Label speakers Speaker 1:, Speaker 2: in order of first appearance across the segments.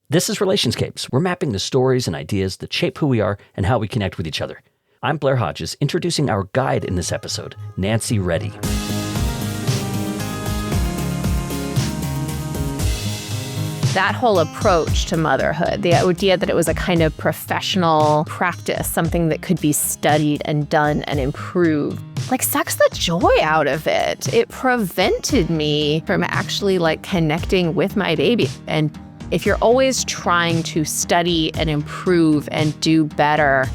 Speaker 1: This is Relationscapes. We're mapping the stories and ideas that shape who we are and how we connect with each other. I'm Blair Hodges, introducing our guide in this episode, Nancy Reddy.
Speaker 2: That whole approach to motherhood, the idea that it was a kind of professional practice, something that could be studied and done and improved, sucks the joy out of it. It prevented me from actually connecting with my baby. And if you're always trying to study and improve and do better,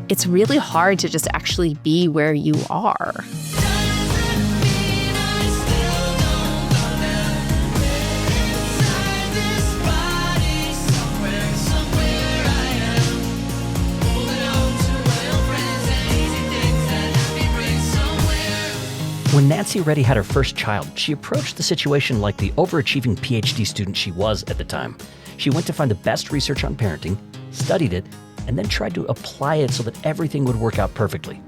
Speaker 2: it's really hard to just actually be where you are.
Speaker 1: When Nancy Reddy had her first child, she approached the situation like the overachieving PhD student she was at the time. She went to find the best research on parenting, studied it, and then tried to apply it so that everything would work out perfectly.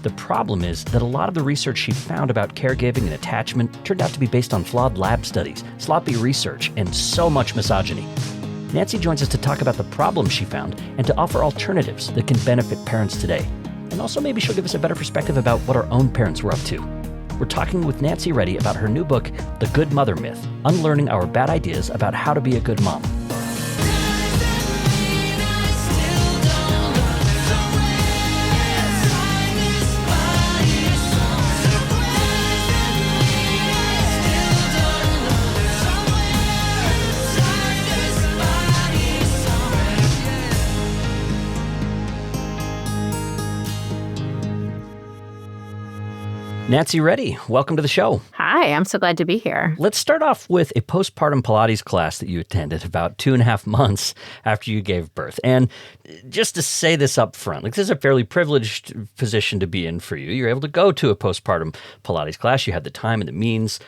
Speaker 1: The problem is that a lot of the research she found about caregiving and attachment turned out to be based on flawed lab studies, sloppy research, and so much misogyny. Nancy joins us to talk about the problems she found and to offer alternatives that can benefit parents today. And also maybe she'll give us a better perspective about what our own parents were up to. We're talking with Nancy Reddy about her new book, The Good Mother Myth, Unlearning Our Bad Ideas about How to Be a Good Mom. Nancy Reddy, welcome to the show.
Speaker 2: Hi, I'm so glad to be here.
Speaker 1: Let's start off with a postpartum Pilates class that you attended about 2.5 months after you gave birth. And just to say this up front, this is a fairly privileged position to be in for you. You're able to go to a postpartum Pilates class. You had the time and the means.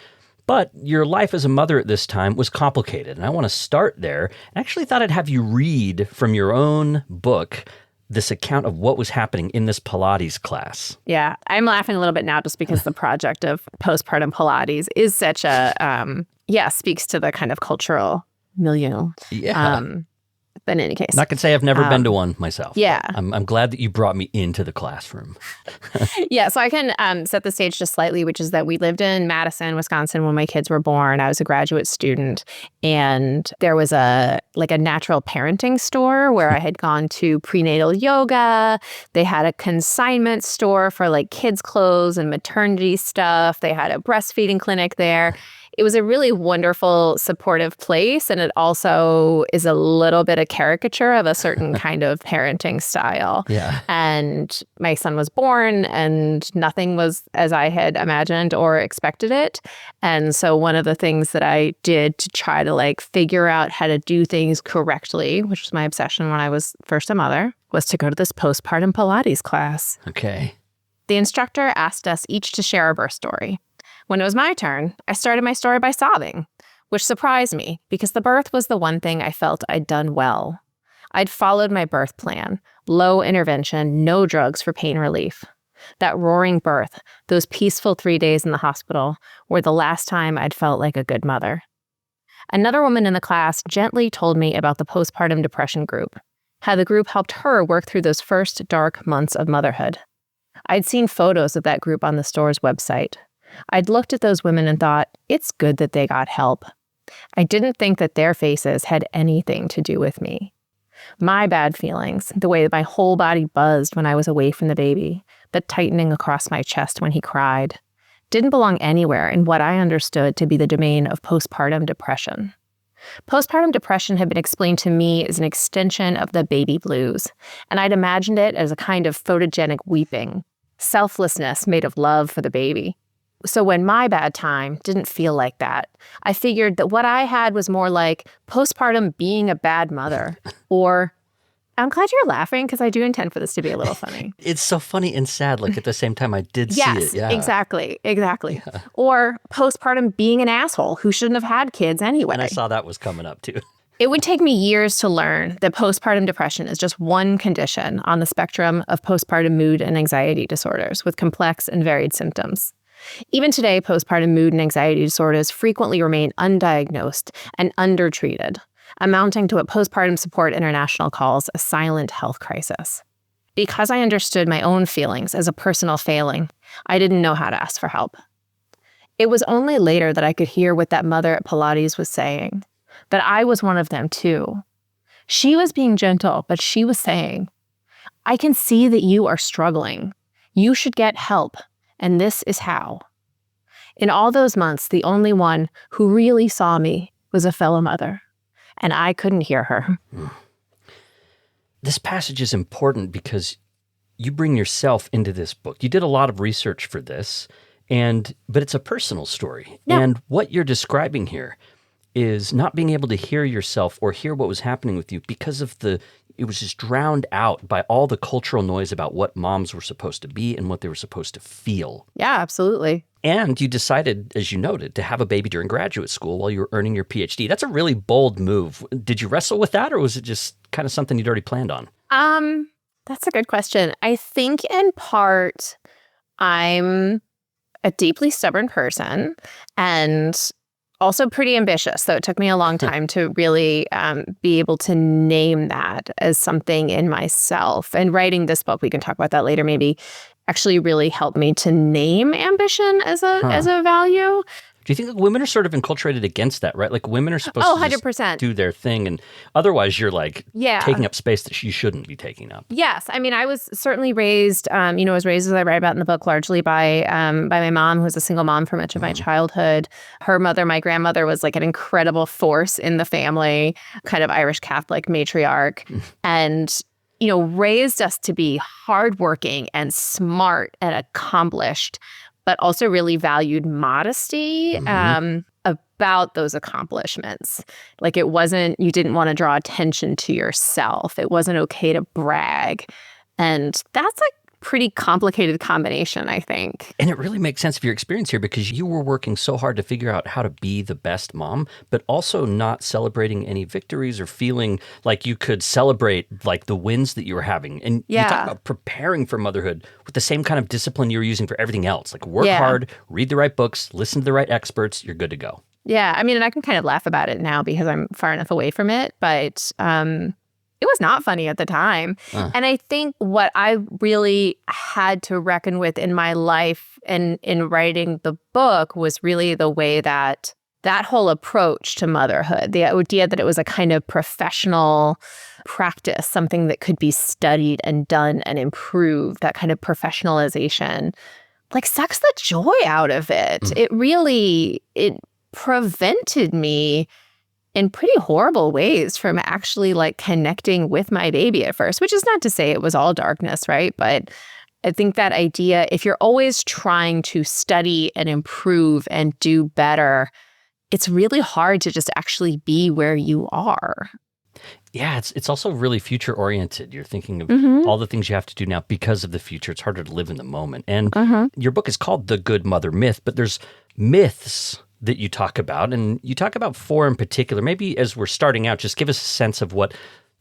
Speaker 1: But your life as a mother at this time was complicated. And I want to start there. I actually thought I'd have you read from your own book this account of what was happening in this Pilates class.
Speaker 2: Yeah, I'm laughing a little bit now just because the project of postpartum Pilates is such a, speaks to the kind of cultural milieu.
Speaker 1: Yeah.
Speaker 2: But in any case.
Speaker 1: Not going to say I've never been to one myself.
Speaker 2: Yeah.
Speaker 1: I'm glad that you brought me into the classroom.
Speaker 2: Yeah, so I can set the stage just slightly, which is that we lived in Madison, Wisconsin when my kids were born. I was a graduate student, and there was a natural parenting store where I had gone to prenatal yoga. They had a consignment store for kids' clothes and maternity stuff. They had a breastfeeding clinic there. It was a really wonderful, supportive place, and it also is a little bit a caricature of a certain kind of parenting style.
Speaker 1: Yeah.
Speaker 2: And my son was born, and nothing was as I had imagined or expected it. And so one of the things that I did to try to figure out how to do things correctly, which was my obsession when I was first a mother, was to go to this postpartum Pilates class.
Speaker 1: Okay.
Speaker 2: The instructor asked us each to share a birth story. When it was my turn, I started my story by sobbing, which surprised me because the birth was the one thing I felt I'd done well. I'd followed my birth plan, low intervention, no drugs for pain relief. That roaring birth, those peaceful 3 days in the hospital, were the last time I'd felt like a good mother. Another woman in the class gently told me about the postpartum depression group, how the group helped her work through those first dark months of motherhood. I'd seen photos of that group on the store's website. I'd looked at those women and thought, it's good that they got help. I didn't think that their faces had anything to do with me. My bad feelings, the way my whole body buzzed when I was away from the baby, the tightening across my chest when he cried, didn't belong anywhere in what I understood to be the domain of postpartum depression. Postpartum depression had been explained to me as an extension of the baby blues, and I'd imagined it as a kind of photogenic weeping, selflessness made of love for the baby. So when my bad time didn't feel like that, I figured that what I had was more like postpartum being a bad mother. Or, I'm glad you're laughing because I do intend for this to be a little funny.
Speaker 1: It's so funny and sad, at the same time I did see it. Yeah,
Speaker 2: exactly. Yeah. Or postpartum being an asshole who shouldn't have had kids anyway.
Speaker 1: And I saw that was coming up too.
Speaker 2: It would take me years to learn that postpartum depression is just one condition on the spectrum of postpartum mood and anxiety disorders with complex and varied symptoms. Even today, postpartum mood and anxiety disorders frequently remain undiagnosed and undertreated. amounting to what Postpartum Support International calls a silent health crisis. Because I understood my own feelings as a personal failing, I didn't know how to ask for help. It was only later that I could hear what that mother at Pilates was saying, that I was one of them too. She was being gentle, but she was saying, I can see that you are struggling. You should get help, and this is how. In all those months, the only one who really saw me was a fellow mother, and I couldn't hear her.
Speaker 1: This passage is important because you bring yourself into this book. You did a lot of research for this, but it's a personal story.
Speaker 2: Yeah.
Speaker 1: And what you're describing here is not being able to hear yourself or hear what was happening with you because of it was just drowned out by all the cultural noise about what moms were supposed to be and what they were supposed to feel.
Speaker 2: Yeah, absolutely.
Speaker 1: And you decided, as you noted, to have a baby during graduate school while you were earning your PhD. That's a really bold move. Did you wrestle with that, or was it just kind of something you'd already planned on?
Speaker 2: That's a good question. I think in part, I'm a deeply stubborn person and also pretty ambitious. So it took me a long time to really be able to name that as something in myself. And writing this book, we can talk about that later, maybe actually really helped me to name ambition as a value.
Speaker 1: Do you think women are sort of enculturated against that, right? Like women are supposed to
Speaker 2: 100%.
Speaker 1: just do their thing, and otherwise you're like
Speaker 2: Yeah.
Speaker 1: taking up space that you shouldn't be taking up.
Speaker 2: Yes. I mean, I was certainly raised, I was raised, as I write about in the book, largely by my mom, who was a single mom for much of my childhood. Her mother, my grandmother, was like an incredible force in the family, kind of Irish Catholic matriarch, and raised us to be hardworking and smart and accomplished, but also really valued modesty about those accomplishments. Like you didn't want to draw attention to yourself. It wasn't okay to brag. And that's like pretty complicated combination, I think.
Speaker 1: And it really makes sense of your experience here because you were working so hard to figure out how to be the best mom, but also not celebrating any victories or feeling like you could celebrate like the wins that you were having. And you talk about preparing for motherhood with the same kind of discipline you were using for everything else. Like work hard, read the right books, listen to the right experts, you're good to go.
Speaker 2: Yeah. I mean, and I can kind of laugh about it now because I'm far enough away from it, but it was not funny at the time. And I think what I really had to reckon with in my life and in writing the book was really the way that whole approach to motherhood, the idea that it was a kind of professional practice, something that could be studied and done and improved, that kind of professionalization, like sucks the joy out of it. It prevented me in pretty horrible ways from actually like connecting with my baby at first, which is not to say it was all darkness, right? But I think that idea, if you're always trying to study and improve and do better, it's really hard to just actually be where you are.
Speaker 1: Yeah, it's also really future oriented. You're thinking of all the things you have to do now because of the future. It's harder to live in the moment. And your book is called The Good Mother Myth, but there's myths that you talk about, and you talk about 4 in particular. Maybe as we're starting out, just give us a sense of what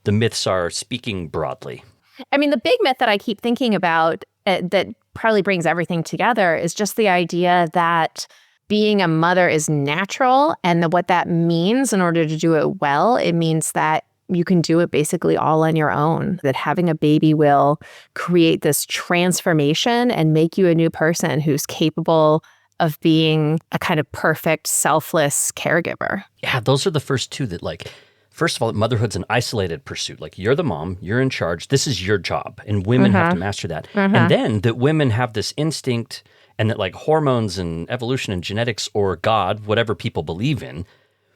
Speaker 1: the myths are, speaking broadly.
Speaker 2: I mean, the big myth that I keep thinking about that probably brings everything together is just the idea that being a mother is natural, and what that means in order to do it well, it means that you can do it basically all on your own, that having a baby will create this transformation and make you a new person who's capable of being a kind of perfect, selfless caregiver.
Speaker 1: Yeah, those are the first 2 that first of all, motherhood's an isolated pursuit. Like you're the mom, you're in charge, this is your job, and women have to master that. And then that women have this instinct and that like hormones and evolution and genetics or God, whatever people believe in,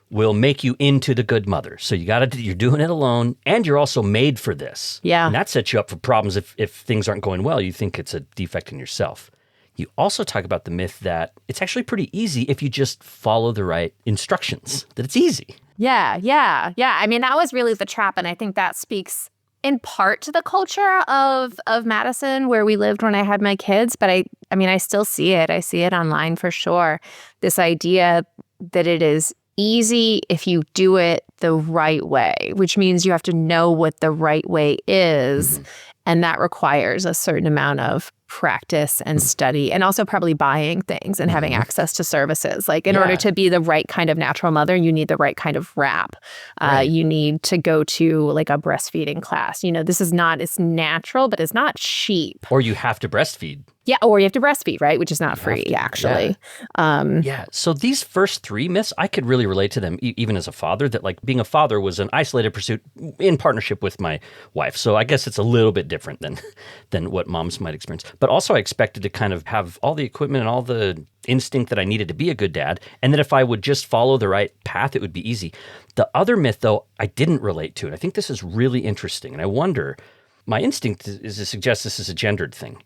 Speaker 1: will make you into the good mother. So you're doing it alone, and you're also made for this.
Speaker 2: Yeah.
Speaker 1: And that sets you up for problems if things aren't going well. You think it's a defect in yourself. You also talk about the myth that it's actually pretty easy if you just follow the right instructions, that it's easy.
Speaker 2: Yeah. I mean, that was really the trap. And I think that speaks in part to the culture of Madison, where we lived when I had my kids. But I still see it. I see it online for sure. This idea that it is easy if you do it the right way, which means you have to know what the right way is. And that requires a certain amount of practice and study, and also probably buying things and having access to services. Like in order to be the right kind of natural mother, you need the right kind of wrap. You need to go to like a breastfeeding class. This is not, it's natural, but it's not cheap.
Speaker 1: Or you have to breastfeed.
Speaker 2: Yeah, or you have to breastfeed, right? Which is not free, actually.
Speaker 1: Yeah. So these first three myths, I could really relate to them, even as a father, that like being a father was an isolated pursuit in partnership with my wife. So I guess it's a little bit different than what moms might experience. But also I expected to kind of have all the equipment and all the instinct that I needed to be a good dad, and that if I would just follow the right path, it would be easy. The other myth, though, I didn't relate to. And I think this is really interesting. And I wonder, my instinct is to suggest this is a gendered thing.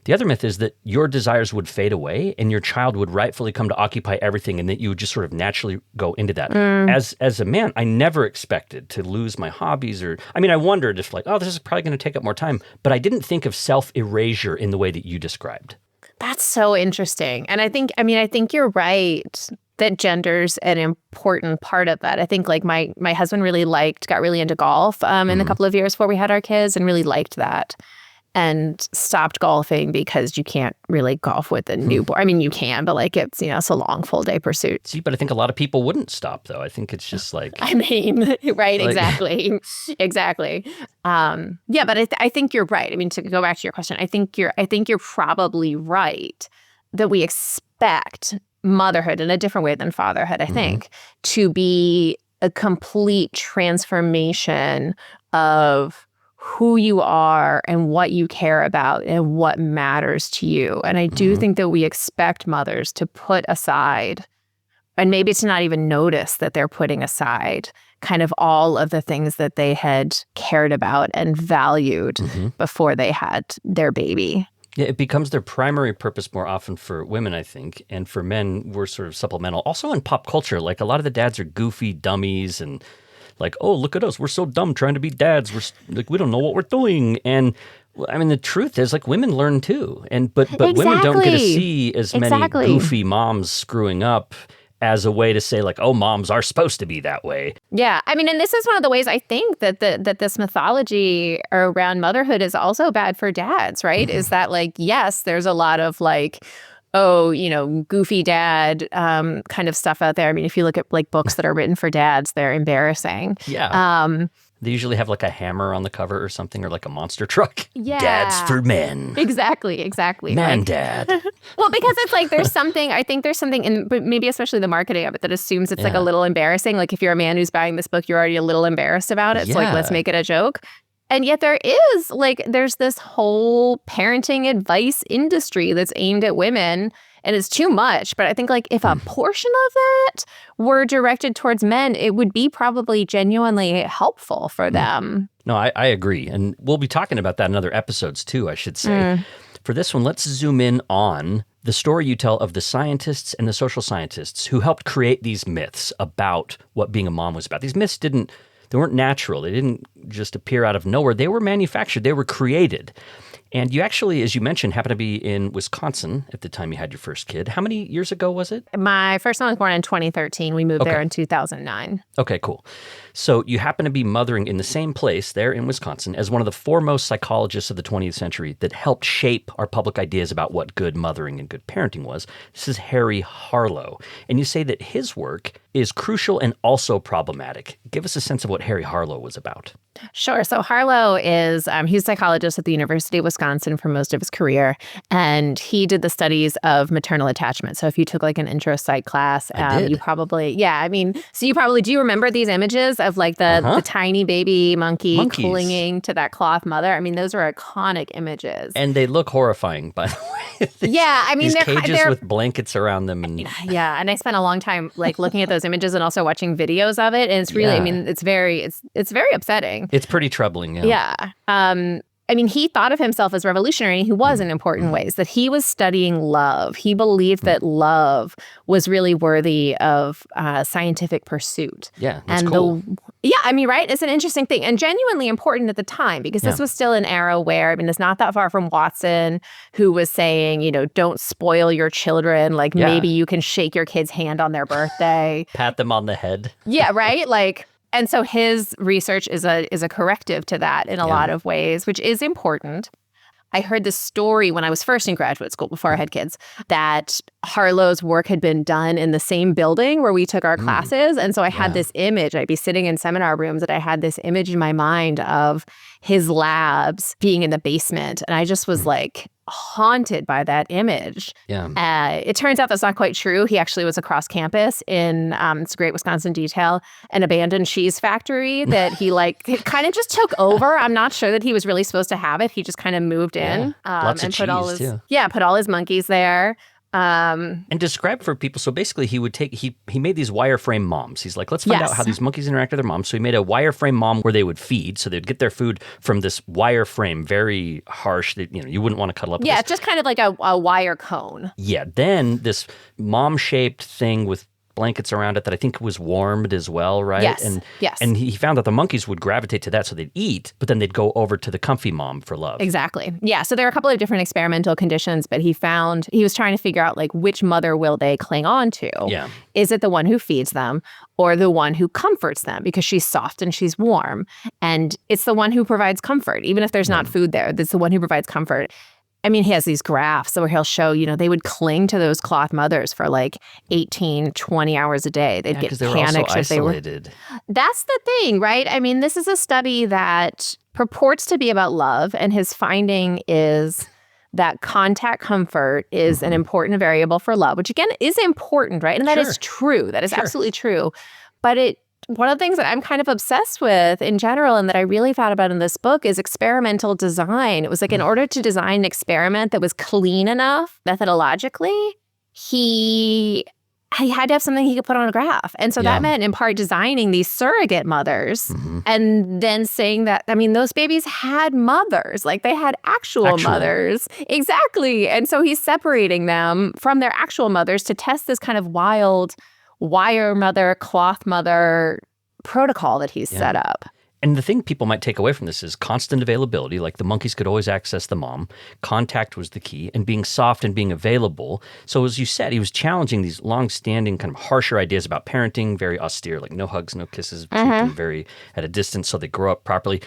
Speaker 1: The other myth is that your desires would fade away and your child would rightfully come to occupy everything, and that you would just sort of naturally go into that. As a man, I never expected to lose my hobbies I wondered if this is probably going to take up more time, but I didn't think of self-erasure in the way that you described.
Speaker 2: That's so interesting. And I think you're right that gender's an important part of that. I think like my husband got really into golf in the couple of years before we had our kids, and really liked that. And stopped golfing because you can't really golf with a newborn. I mean, you can, but like it's a long full day pursuit.
Speaker 1: See, but I think a lot of people wouldn't stop though. I think it's just like
Speaker 2: right, exactly. Yeah, but I think you're right. I mean, to go back to your question, I think you're probably right that we expect motherhood in a different way than fatherhood, I think, to be a complete transformation of who you are and what you care about and what matters to you. And I do think that we expect mothers to put aside, and maybe to not even notice that they're putting aside kind of all of the things that they had cared about and valued before they had their baby.
Speaker 1: Yeah, it becomes their primary purpose more often for women, I think. And for men, we're sort of supplemental. Also in pop culture, like a lot of the dads are goofy dummies and like, oh, look at us. We're so dumb trying to be dads. We don't know what we're doing. And I mean, the truth is like women learn too. But women don't get to see as many goofy moms screwing up as a way to say like, oh, moms are supposed to be that way.
Speaker 2: Yeah. I mean, and this is one of the ways I think that that this mythology around motherhood is also bad for dads, right? Is that like, yes, there's a lot of like, goofy dad kind of stuff out there. I mean, if you look at like books that are written for dads, they're embarrassing.
Speaker 1: Yeah. They usually have like a hammer on the cover or something, or like a monster truck.
Speaker 2: Yeah.
Speaker 1: Dads for men.
Speaker 2: Exactly.
Speaker 1: Man, dad.
Speaker 2: Well, because it's like I think there's something in, but maybe especially the marketing of it, that assumes it's like a little embarrassing. Like if you're a man who's buying this book, you're already a little embarrassed about it. So like, let's make it a joke. And yet there's this whole parenting advice industry that's aimed at women, and it's too much. But I think like if a portion of that were directed towards men, it would be probably genuinely helpful for them.
Speaker 1: No, I agree. And we'll be talking about that in other episodes too, I should say. For this one, let's zoom in on the story you tell of the scientists and the social scientists who helped create these myths about what being a mom was about. These myths they weren't natural. They didn't just appear out of nowhere. They were manufactured. They were created. And you actually, as you mentioned, happened to be in Wisconsin at the time you had your first kid. How many years ago was it?
Speaker 2: My first one was born in 2013. We moved there in 2009.
Speaker 1: Okay, cool. So you happen to be mothering in the same place there in Wisconsin as one of the foremost psychologists of the 20th century that helped shape our public ideas about what good mothering and good parenting was. This is Harry Harlow. And you say that his work is crucial and also problematic. Give us a sense of what Harry Harlow was about.
Speaker 2: Sure. So Harlow is, he's a psychologist at the University of Wisconsin for most of his career, and he did the studies of maternal attachment. So if you took like an intro psych class, you probably, do you remember these images of like the tiny baby monkey clinging to that cloth mother? I mean, those are iconic images.
Speaker 1: And they look horrifying, by the way. These cages with blankets around them. And
Speaker 2: yeah. And I spent a long time like looking at those images and also watching videos of it. And it's really, I mean, it's very upsetting.
Speaker 1: It's pretty troubling.
Speaker 2: Yeah. I mean, he thought of himself as revolutionary. He was in important ways, that he was studying love. He believed that love was really worthy of scientific pursuit.
Speaker 1: Yeah, that's cool.
Speaker 2: I mean, right? It's an interesting thing and genuinely important at the time, because this was still an era where, I mean, it's not that far from Watson, who was saying, don't spoil your children. Like maybe you can shake your kid's hand on their birthday.
Speaker 1: Pat them on the head.
Speaker 2: Yeah, right? Like, And so his research is a corrective to that in a lot of ways, which is important. I heard this story when I was first in graduate school, before I had kids, that Harlow's work had been done in the same building where we took our classes. And so I had this image. I'd be sitting in seminar rooms and I had this image in my mind of his labs being in the basement. And I just was like haunted by that image. It turns out that's not quite true. He actually was across campus in, it's a great Wisconsin detail, an abandoned cheese factory that he kind of just took over. I'm not sure that he was really supposed to have it. He just kind of moved in
Speaker 1: Lots
Speaker 2: and
Speaker 1: of
Speaker 2: put all
Speaker 1: cheese,
Speaker 2: his
Speaker 1: too.
Speaker 2: put all his monkeys there.
Speaker 1: And describe for people, so basically he made these wireframe moms. He's like, let's find out how these monkeys interact with their moms. So he made a wireframe mom where they would feed. So they'd get their food from this wireframe, very harsh, that you wouldn't want to cuddle up with.
Speaker 2: Yeah, it's just kind of like a wire cone.
Speaker 1: Yeah, then this mom-shaped thing with blankets around it that I think was warmed as well, right?
Speaker 2: Yes.
Speaker 1: And he found that the monkeys would gravitate to that, so they'd eat, but then they'd go over to the comfy mom for love.
Speaker 2: Exactly. Yeah. So there are a couple of different experimental conditions, but he was trying to figure out which mother will they cling on to?
Speaker 1: Yeah.
Speaker 2: Is it the one who feeds them or the one who comforts them because she's soft and she's warm? And it's the one who provides comfort. Even if there's not food there, it's the one who provides comfort. I mean, he has these graphs where he'll show, they would cling to those cloth mothers for 18, 20 hours a day. They'd get panicked if they were isolated. That's the thing, right? I mean, this is a study that purports to be about love, and his finding is that contact comfort is an important variable for love, which again is important, right? And that is true. That is absolutely true. But one of the things that I'm kind of obsessed with in general and that I really thought about in this book is experimental design. It was in order to design an experiment that was clean enough methodologically, he had to have something he could put on a graph. And so that meant in part designing these surrogate mothers and then saying that, those babies had mothers, they had actual mothers. Exactly. And so he's separating them from their actual mothers to test this kind of wild wire mother, cloth mother protocol that he's set up.
Speaker 1: And the thing people might take away from this is constant availability, the monkeys could always access the mom. Contact was the key, and being soft and being available. So as you said, he was challenging these long-standing kind of harsher ideas about parenting, very austere, no hugs, no kisses, treat them very at a distance so they grow up properly.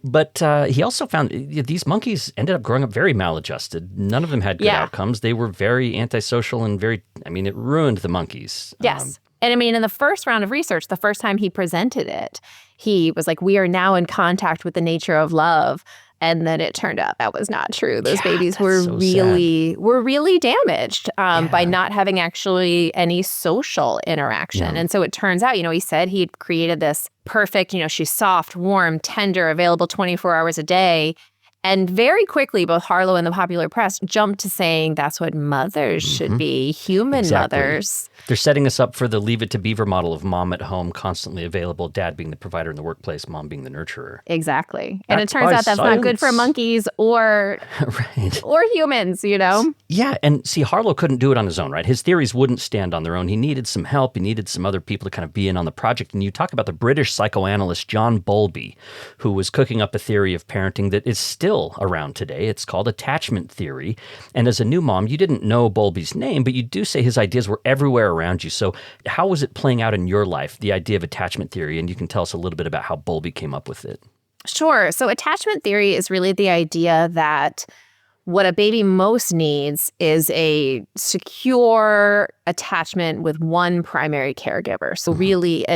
Speaker 1: But he also found these monkeys ended up growing up very maladjusted. None of them had good outcomes. They were very antisocial and it ruined the monkeys.
Speaker 2: Yes. And in the first round of research, the first time he presented it, he was like, we are now in contact with the nature of love. And then it turned out that was not true. Those babies were really damaged by not having actually any social interaction. And so it turns out, he said he'd created this perfect, she's soft, warm, tender, available 24 hours a day. And very quickly, both Harlow and the popular press jumped to saying that's what mothers should be, human mothers.
Speaker 1: They're setting us up for the Leave It to Beaver model of mom at home, constantly available, dad being the provider in the workplace, mom being the nurturer.
Speaker 2: Exactly. And it turns out that's not good for monkeys or or humans,
Speaker 1: Yeah, and see, Harlow couldn't do it on his own, right? His theories wouldn't stand on their own. He needed some help. He needed some other people to kind of be in on the project. And you talk about the British psychoanalyst John Bowlby, who was cooking up a theory of parenting that is still around today. It's called attachment theory. And as a new mom, you didn't know Bowlby's name, but you do say his ideas were everywhere around you. So how was it playing out in your life, the idea of attachment theory? And you can tell us a little bit about how Bowlby came up with it.
Speaker 2: Sure. So attachment theory is really the idea that what a baby most needs is a secure attachment with one primary caregiver. So really,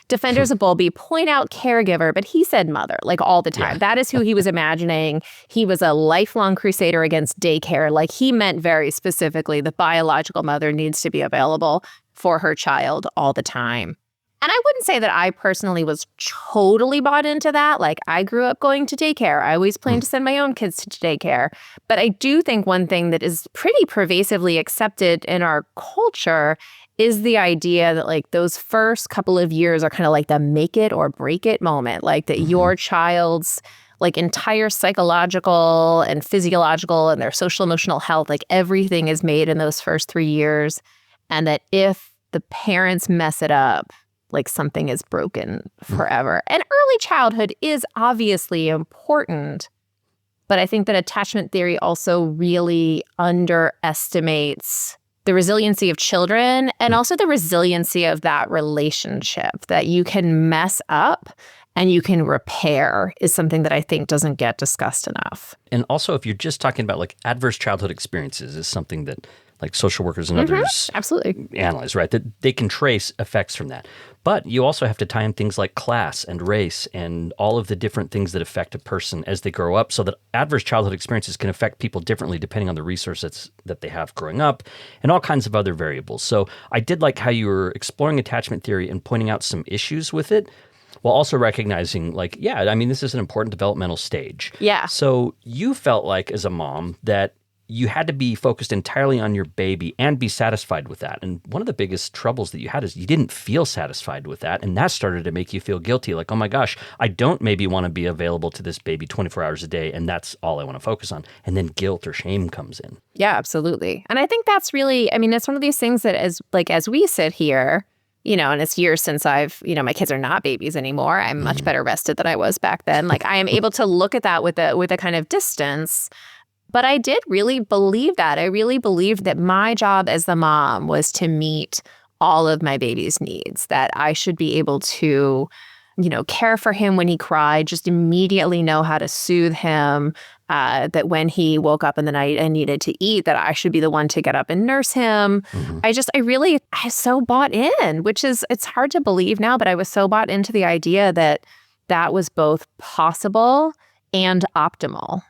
Speaker 2: defenders of Bowlby point out caregiver, but he said mother, all the time. That is who he was imagining. He was a lifelong crusader against daycare. He meant very specifically the biological mother needs to be available for her child all the time. And I wouldn't say that I personally was totally bought into that. I grew up going to daycare. I always planned to send my own kids to daycare. But I do think one thing that is pretty pervasively accepted in our culture is the idea that those first couple of years are kind of the make it or break it moment, that your child's entire psychological and physiological and their social emotional health, everything is made in those first 3 years. And that if the parents mess it up, something is broken forever. And early childhood is obviously important, but I think that attachment theory also really underestimates the resiliency of children and also the resiliency of that relationship that you can mess up and you can repair is something that I think doesn't get discussed enough.
Speaker 1: And also, if you're just talking about like adverse childhood experiences is something that like social workers and others
Speaker 2: absolutely
Speaker 1: analyze, right? That they can trace effects from that. But you also have to tie in things like class and race and all of the different things that affect a person as they grow up, so that adverse childhood experiences can affect people differently depending on the resources that they have growing up and all kinds of other variables. So I did like how you were exploring attachment theory and pointing out some issues with it, while also recognizing like, yeah, I mean, this is an important developmental stage.
Speaker 2: Yeah.
Speaker 1: So you felt like as a mom that you had to be focused entirely on your baby and be satisfied with that. And one of the biggest troubles that you had is you didn't feel satisfied with that. And that started to make you feel guilty. Like, oh my gosh, I don't maybe want to be available to this baby 24 hours a day. And that's all I want to focus on. And then guilt or shame comes in.
Speaker 2: Yeah, absolutely. And I think that's really, I mean, it's one of these things that as we sit here, and it's years since my kids are not babies anymore. I'm much better rested than I was back then. Like I am able to look at that with a kind of distance. But I did really believe that. I really believed that my job as the mom was to meet all of my baby's needs, that I should be able to, care for him when he cried, just immediately know how to soothe him, that when he woke up in the night and needed to eat, that I should be the one to get up and nurse him. I so bought in, it's hard to believe now, but I was so bought into the idea that was both possible and optimal.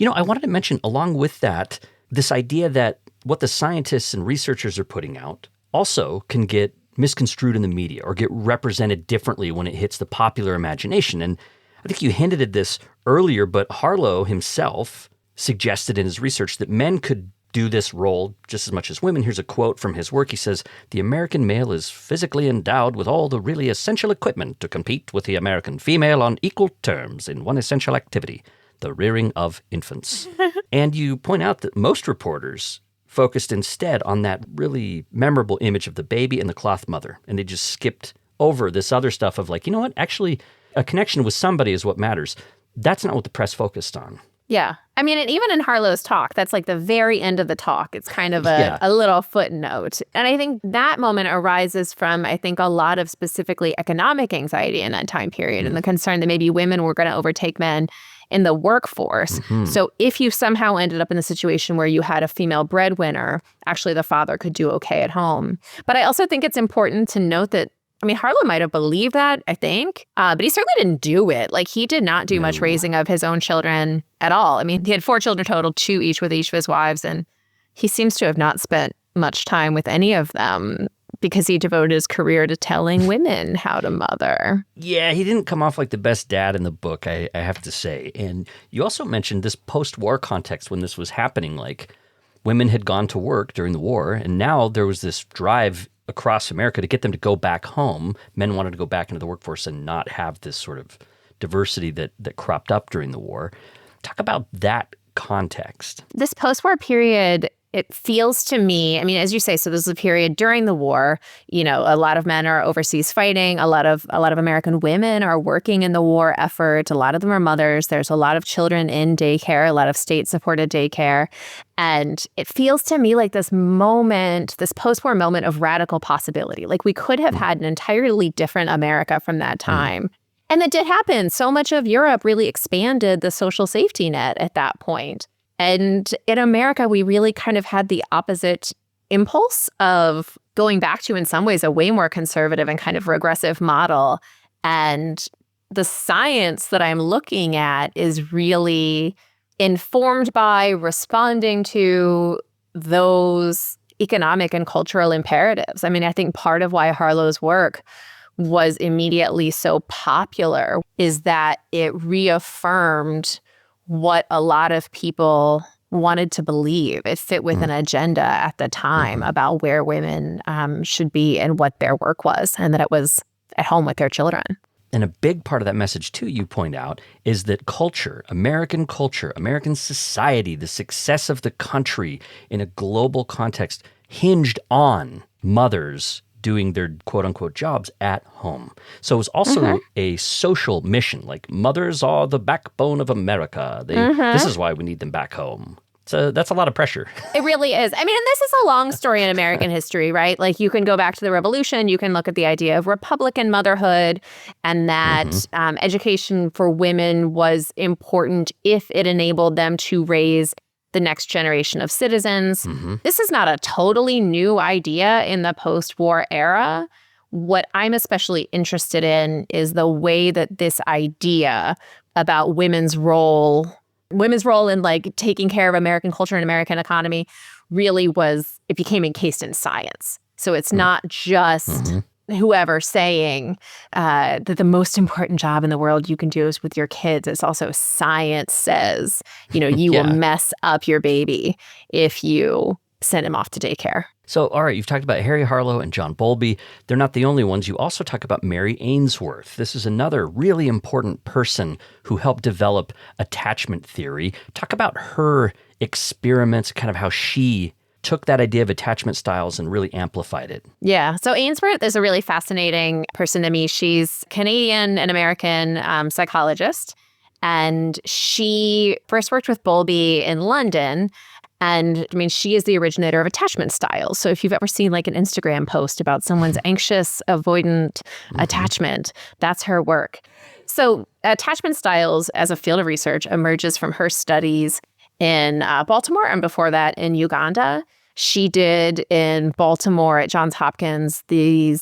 Speaker 1: I wanted to mention along with that, this idea that what the scientists and researchers are putting out also can get misconstrued in the media or get represented differently when it hits the popular imagination. And I think you hinted at this earlier, but Harlow himself suggested in his research that men could do this role just as much as women. Here's a quote from his work. He says, "The American male is physically endowed with all the really essential equipment to compete with the American female on equal terms in one essential activity, the rearing of infants." And you point out that most reporters focused instead on that really memorable image of the baby and the cloth mother. And they just skipped over this other stuff of like, you know what, actually a connection with somebody is what matters. That's not what the press focused on.
Speaker 2: Yeah. I mean, and even in Harlow's talk, that's like the very end of the talk. It's kind of a little footnote. And I think that moment arises from, I think, a lot of specifically economic anxiety in that time period and the concern that maybe women were going to overtake men in the workforce. So if you somehow ended up in a situation where you had a female breadwinner, actually the father could do okay at home. But I also think it's important to note that, I mean, Harlow might have believed that, I think, but he certainly didn't do it. Like, he did not do much raising of his own children at all. I mean, he had 4 children total, 2 each with each of his wives, and he seems to have not spent much time with any of them because he devoted his career to telling women how to mother.
Speaker 1: Yeah, he didn't come off like the best dad in the book, I have to say. And you also mentioned this post-war context when this was happening, like women had gone to work during the war, and now there was this drive across America to get them to go back home. Men wanted to go back into the workforce and not have this sort of diversity that cropped up during the war. Talk about that context.
Speaker 2: This post-war period, it feels to me, I mean, as you say, so this is a period during the war. You know, a lot of men are overseas fighting. A lot of American women are working in the war effort. A lot of them are mothers. There's a lot of children in daycare, a lot of state-supported daycare. And it feels to me like this moment, this post-war moment of radical possibility. Like, we could have had an entirely different America from that time. And that did happen. So much of Europe really expanded the social safety net at that point. And in America, we really kind of had the opposite impulse of going back to, in some ways, a way more conservative and kind of regressive model. And the science that I'm looking at is really informed by responding to those economic and cultural imperatives. I mean, I think part of why Harlow's work was immediately so popular is that it reaffirmed what a lot of people wanted to believe. It fit with an agenda at the time about where women should be and what their work was, and that it was at home with their children.
Speaker 1: And a big part of that message, too, you point out, is that culture, American society, the success of the country in a global context hinged on mothers doing their quote-unquote jobs at home. So it was also a social mission, like mothers are the backbone of America. This is why we need them back home. So that's a lot of pressure.
Speaker 2: It really is. I mean, and this is a long story in American history, right? Like you can go back to the Revolution, you can look at the idea of Republican motherhood and that education for women was important if it enabled them to raise the next generation of citizens. This is not a totally new idea in the post-war era. What I'm especially interested in is the way that this idea about women's role in like taking care of American culture and American economy really it became encased in science. So it's not just whoever saying that the most important job in the world you can do is with your kids. It's also science says, you will mess up your baby if you send him off to daycare.
Speaker 1: So, all right, you've talked about Harry Harlow and John Bowlby. They're not the only ones. You also talk about Mary Ainsworth. This is another really important person who helped develop attachment theory. Talk about her experiments, kind of how she took that idea of attachment styles and really amplified it.
Speaker 2: Yeah. So Ainsworth is a really fascinating person to me. She's Canadian and American psychologist. And she first worked with Bowlby in London. And I mean, she is the originator of attachment styles. So if you've ever seen like an Instagram post about someone's anxious, avoidant attachment, that's her work. So attachment styles as a field of research emerges from her studies in Baltimore and before that in Uganda. She did in Baltimore at Johns Hopkins she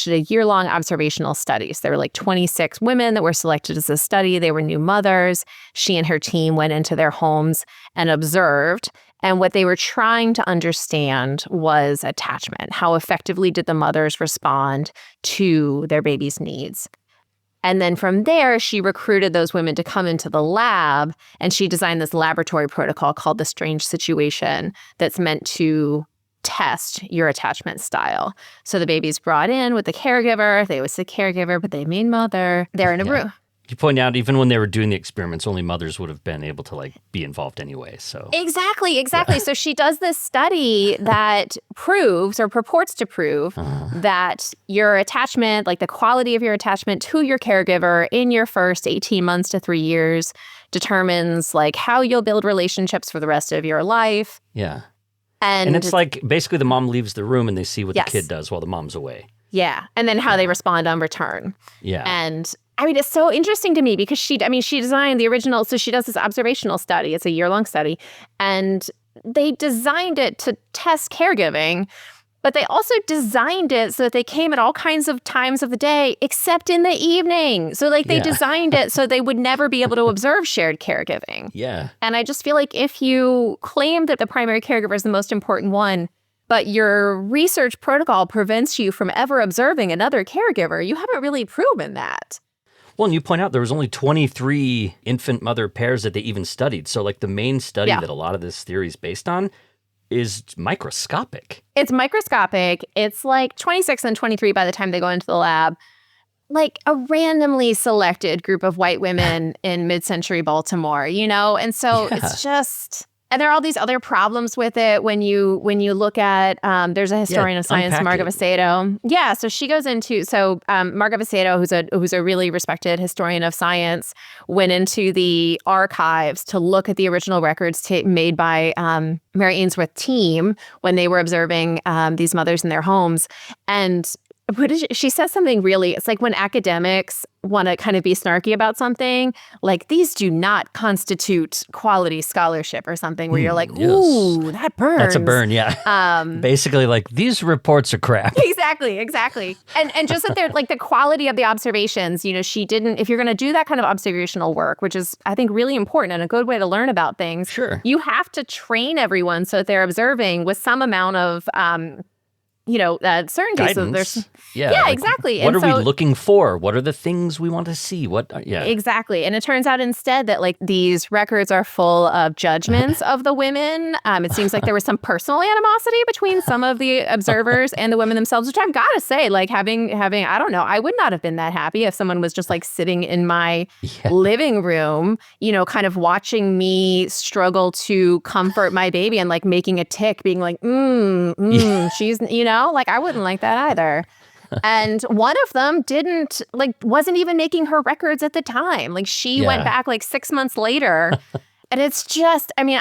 Speaker 2: did year-long observational studies. There were like 26 women that were selected as a study. They were new mothers. She and her team went into their homes and observed. And what they were trying to understand was attachment. How effectively did the mothers respond to their baby's needs? And then from there, she recruited those women to come into the lab, and she designed this laboratory protocol called the Strange Situation that's meant to test your attachment style. So the baby's brought in with the caregiver. They was the caregiver, but they made mother. They're in a room.
Speaker 1: You point out, even when they were doing the experiments, only mothers would have been able to like be involved anyway. So
Speaker 2: Exactly. Yeah. So she does this study that proves or purports to prove that your attachment, like the quality of your attachment to your caregiver in your first 18 months to 3 years determines like how you'll build relationships for the rest of your life.
Speaker 1: Yeah. And it's like basically the mom leaves the room and they see what the kid does while the mom's away.
Speaker 2: Yeah. And then how they respond on return.
Speaker 1: Yeah.
Speaker 2: And I mean, it's so interesting to me because she designed the original. So she does this observational study. It's a year-long study. And they designed it to test caregiving, but they also designed it so that they came at all kinds of times of the day, except in the evening. So like they designed it so they would never be able to observe shared caregiving.
Speaker 1: Yeah.
Speaker 2: And I just feel like if you claim that the primary caregiver is the most important one, but your research protocol prevents you from ever observing another caregiver, you haven't really proven that.
Speaker 1: Well, and you point out there was only 23 infant-mother pairs that they even studied. So, like, the main study that a lot of this theory is based on is microscopic.
Speaker 2: It's microscopic. It's like 26 and 23 by the time they go into the lab. Like a randomly selected group of white women in mid-century Baltimore, And so it's just... And there are all these other problems with it when you look at, there's a historian of science, Marga Vacedo. Yeah, so she goes into, Marga Vacedo, who's a really respected historian of science, went into the archives to look at the original records made by Mary Ainsworth team when they were observing these mothers in their homes. And she says something really, it's like when academics want to kind of be snarky about something, like these do not constitute quality scholarship or something where you're like, ooh, that burns.
Speaker 1: That's a burn, yeah. Basically like these reports are crap.
Speaker 2: Exactly. And just that they're like the quality of the observations, she didn't, if you're going to do that kind of observational work, which is I think really important and a good way to learn about things,
Speaker 1: sure,
Speaker 2: you have to train everyone so that they're observing with some amount of certainty.
Speaker 1: Guidance.
Speaker 2: So
Speaker 1: like,
Speaker 2: exactly.
Speaker 1: What are we looking for? What are the things we want to see?
Speaker 2: Exactly. And it turns out instead that like these records are full of judgments of the women. It seems like there was some personal animosity between some of the observers and the women themselves, which I've got to say, like having, I don't know, I would not have been that happy if someone was just like sitting in my living room, kind of watching me struggle to comfort my baby and like making a tick, being like, she's, like I wouldn't like that either. And one of them wasn't even making her records at the time. Like she went back like 6 months later And it's just, I mean,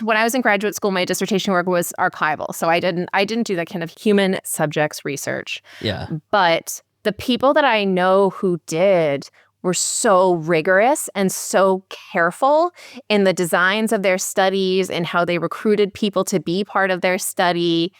Speaker 2: when I was in graduate school, my dissertation work was archival. So I didn't do that kind of human subjects research.
Speaker 1: Yeah.
Speaker 2: But the people that I know who did were so rigorous and so careful in the designs of their studies and how they recruited people to be part of their study.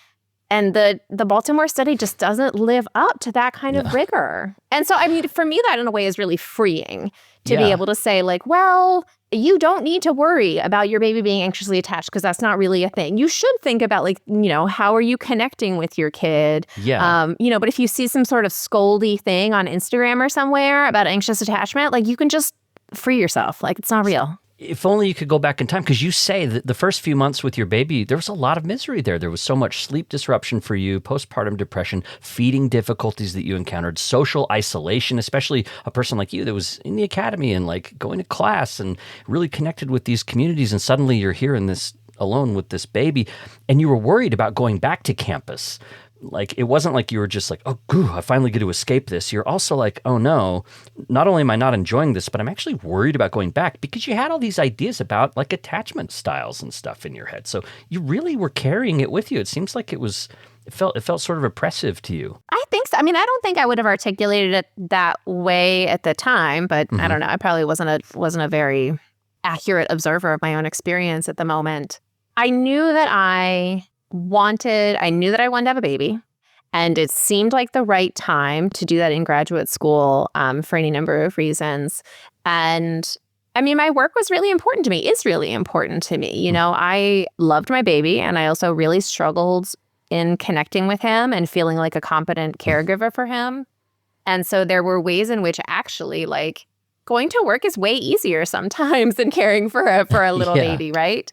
Speaker 2: And the Baltimore study just doesn't live up to that kind of rigor. And so, I mean, for me, that in a way is really freeing to be able to say, like, well, you don't need to worry about your baby being anxiously attached because that's not really a thing. You should think about, like, how are you connecting with your kid?
Speaker 1: Yeah.
Speaker 2: But if you see some sort of scoldy thing on Instagram or somewhere about anxious attachment, like, you can just free yourself. Like, it's not real.
Speaker 1: If only you could go back in time, because you say that the first few months with your baby, there was a lot of misery there. There was so much sleep disruption for you, postpartum depression, feeding difficulties that you encountered, social isolation, especially a person like you that was in the academy and like going to class and really connected with these communities. And suddenly you're here in this alone with this baby, and you were worried about going back to campus. Like, it wasn't like you were just like, oh, I finally get to escape this. You're also like, oh no, not only am I not enjoying this, but I'm actually worried about going back, because you had all these ideas about like attachment styles and stuff in your head. So you really were carrying it with you. It seems like it felt sort of oppressive to you.
Speaker 2: I think so. I mean, I don't think I would have articulated it that way at the time, but I don't know. I probably wasn't a very accurate observer of my own experience at the moment. I knew that I wanted to have a baby, and it seemed like the right time to do that in graduate school for any number of reasons. And I mean, my work was really important to me, is really important to me. I loved my baby, and I also really struggled in connecting with him and feeling like a competent caregiver for him. And so there were ways in which actually, like, going to work is way easier sometimes than caring for a little baby, right?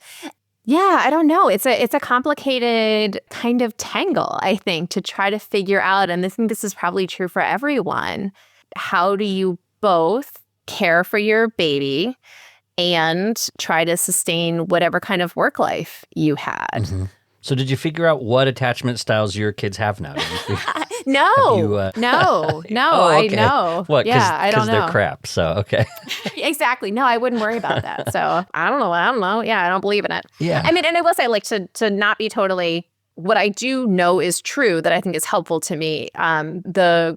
Speaker 2: Yeah, I don't know. It's a complicated kind of tangle, I think, to try to figure out, and I think this is probably true for everyone. How do you both care for your baby and try to sustain whatever kind of work life you had?
Speaker 1: Mm-hmm. So did you figure out what attachment styles your kids have now?
Speaker 2: No. Oh, okay. I know.
Speaker 1: What?
Speaker 2: Yeah, I don't know.
Speaker 1: Because they're crap, so okay.
Speaker 2: Exactly. No, I wouldn't worry about that. So I don't know. Yeah, I don't believe in it.
Speaker 1: Yeah.
Speaker 2: I mean, and I will say, like, to not be totally, what I do know is true that I think is helpful to me. The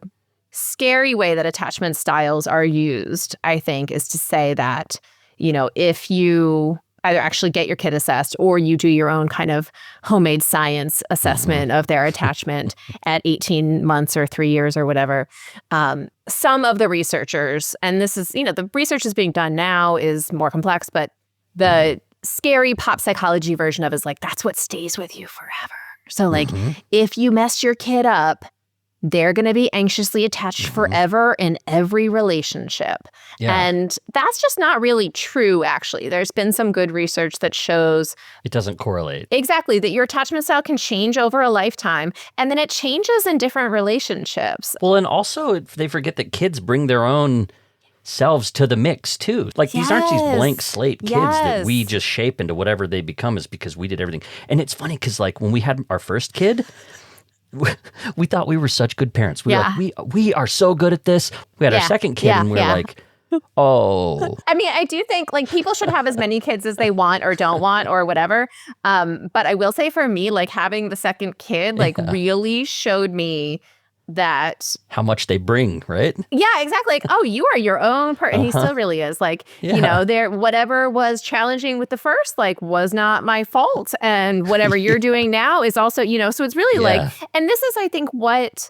Speaker 2: scary way that attachment styles are used, I think, is to say that, if you either actually get your kid assessed or you do your own kind of homemade science assessment of their attachment at 18 months or 3 years or whatever. Some of the researchers, and this is, the research is being done now is more complex, but the scary pop psychology version of it is like, that's what stays with you forever. So like, if you mess your kid up, they're going to be anxiously attached forever in every relationship. Yeah. And that's just not really true, actually. There's been some good research that shows
Speaker 1: it doesn't correlate.
Speaker 2: Exactly, that your attachment style can change over a lifetime, and then it changes in different relationships.
Speaker 1: Well, and also they forget that kids bring their own selves to the mix too. Like these aren't these blank slate kids that we just shape into whatever they become is because we did everything. And it's funny because like when we had our first kid, we thought we were such good parents. We were like, we are so good at this. We had our second kid and we were like, oh.
Speaker 2: I mean, I do think like people should have as many kids as they want or don't want or whatever. But I will say for me, like having the second kid, like really showed me that
Speaker 1: how much they bring, right?
Speaker 2: Yeah, exactly. Like, oh, you are your own person. And he still really is. Like, there, whatever was challenging with the first, like, was not my fault. And whatever you're doing now is also, so it's really like, and this is, I think, what,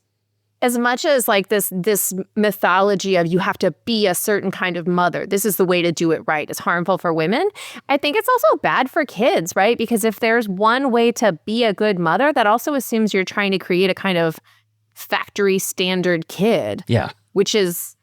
Speaker 2: as much as like this mythology of you have to be a certain kind of mother, this is the way to do it right, is harmful for women. I think it's also bad for kids, right? Because if there's one way to be a good mother, that also assumes you're trying to create a kind of factory standard kid, which is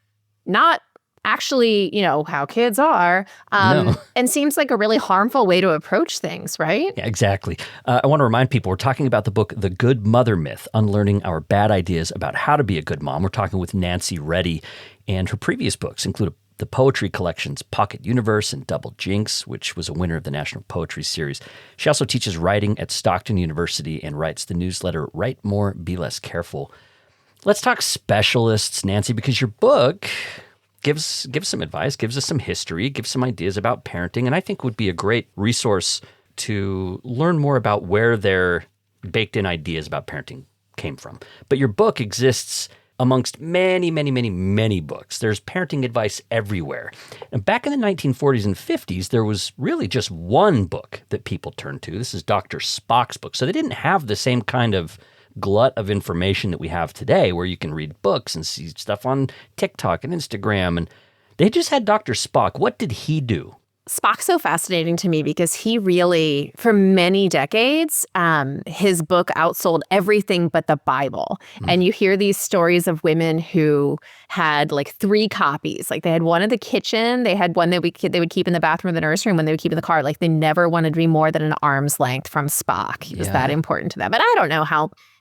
Speaker 2: not actually, how kids are, and seems like a really harmful way to approach things, right?
Speaker 1: Yeah, exactly. I want to remind people, we're talking about the book, The Good Mother Myth, Unlearning Our Bad Ideas about how to be a good mom. We're talking with Nancy Reddy, and her previous books include the poetry collections Pocket Universe and Double Jinx, which was a winner of the National Poetry Series. She also teaches writing at Stockton University and writes the newsletter Write More, Be Less Careful. Let's talk specialists, Nancy, because your book gives some advice, gives us some history, gives some ideas about parenting, and I think would be a great resource to learn more about where their baked-in ideas about parenting came from. But your book exists amongst many, many, many, many books. There's parenting advice everywhere. And back in the 1940s and 50s, there was really just one book that people turned to. This is Dr. Spock's book. So they didn't have the same kind of glut of information that we have today, where you can read books and see stuff on TikTok and Instagram. And they just had Dr. Spock. What did he do?
Speaker 2: Spock's so fascinating to me because he really, for many decades, his book outsold everything but the Bible. And you hear these stories of women who had like 3 copies. Like they had one in the kitchen, they had one that they would keep in the bathroom, the nursery, and one they would keep in the car. Like they never wanted to be more than an arm's length from Spock. It was that important to them. And I don't know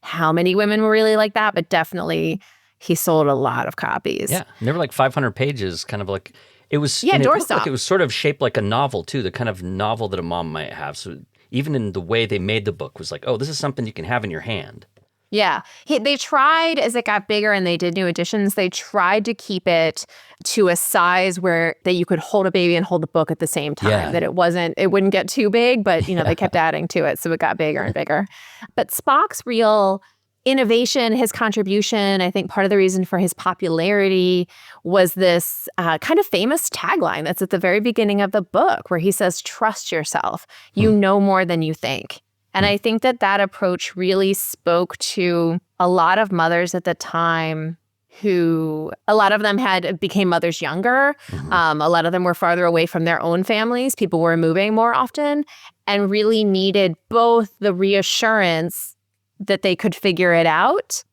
Speaker 2: how many women were really like that, but definitely he sold a lot of copies.
Speaker 1: Yeah, and they were like 500 pages, kind of like... It was,
Speaker 2: yeah,
Speaker 1: and it looked
Speaker 2: doorstop.
Speaker 1: like it was sort of shaped like a novel, too, the kind of novel that a mom might have. So even in the way they made the book was like, oh, this is something you can have in your hand.
Speaker 2: Yeah. They tried, as it got bigger and they did new editions, they tried to keep it to a size that you could hold a baby and hold the book at the same time.
Speaker 1: Yeah.
Speaker 2: That it wouldn't get too big, but, they kept adding to it. So it got bigger and bigger. But Spock's real innovation, his contribution, I think part of the reason for his popularity was this kind of famous tagline that's at the very beginning of the book where he says, trust yourself. You know more than you think. And I think that approach really spoke to a lot of mothers at the time who, a lot of them became mothers younger. A lot of them were farther away from their own families. People were moving more often and really needed both the reassurance that they could figure it out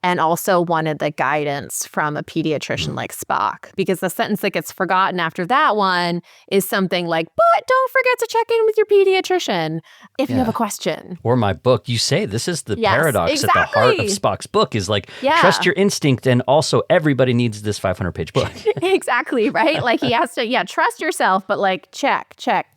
Speaker 2: and also wanted the guidance from a pediatrician like Spock. Because the sentence that gets forgotten after that one is something like, but don't forget to check in with your pediatrician if you have a question.
Speaker 1: Or my book, you say this is the paradox at the heart of Spock's book is like, trust your instinct, and also everybody needs this 500-page book.
Speaker 2: Exactly, right? Like he has to, trust yourself, but like check.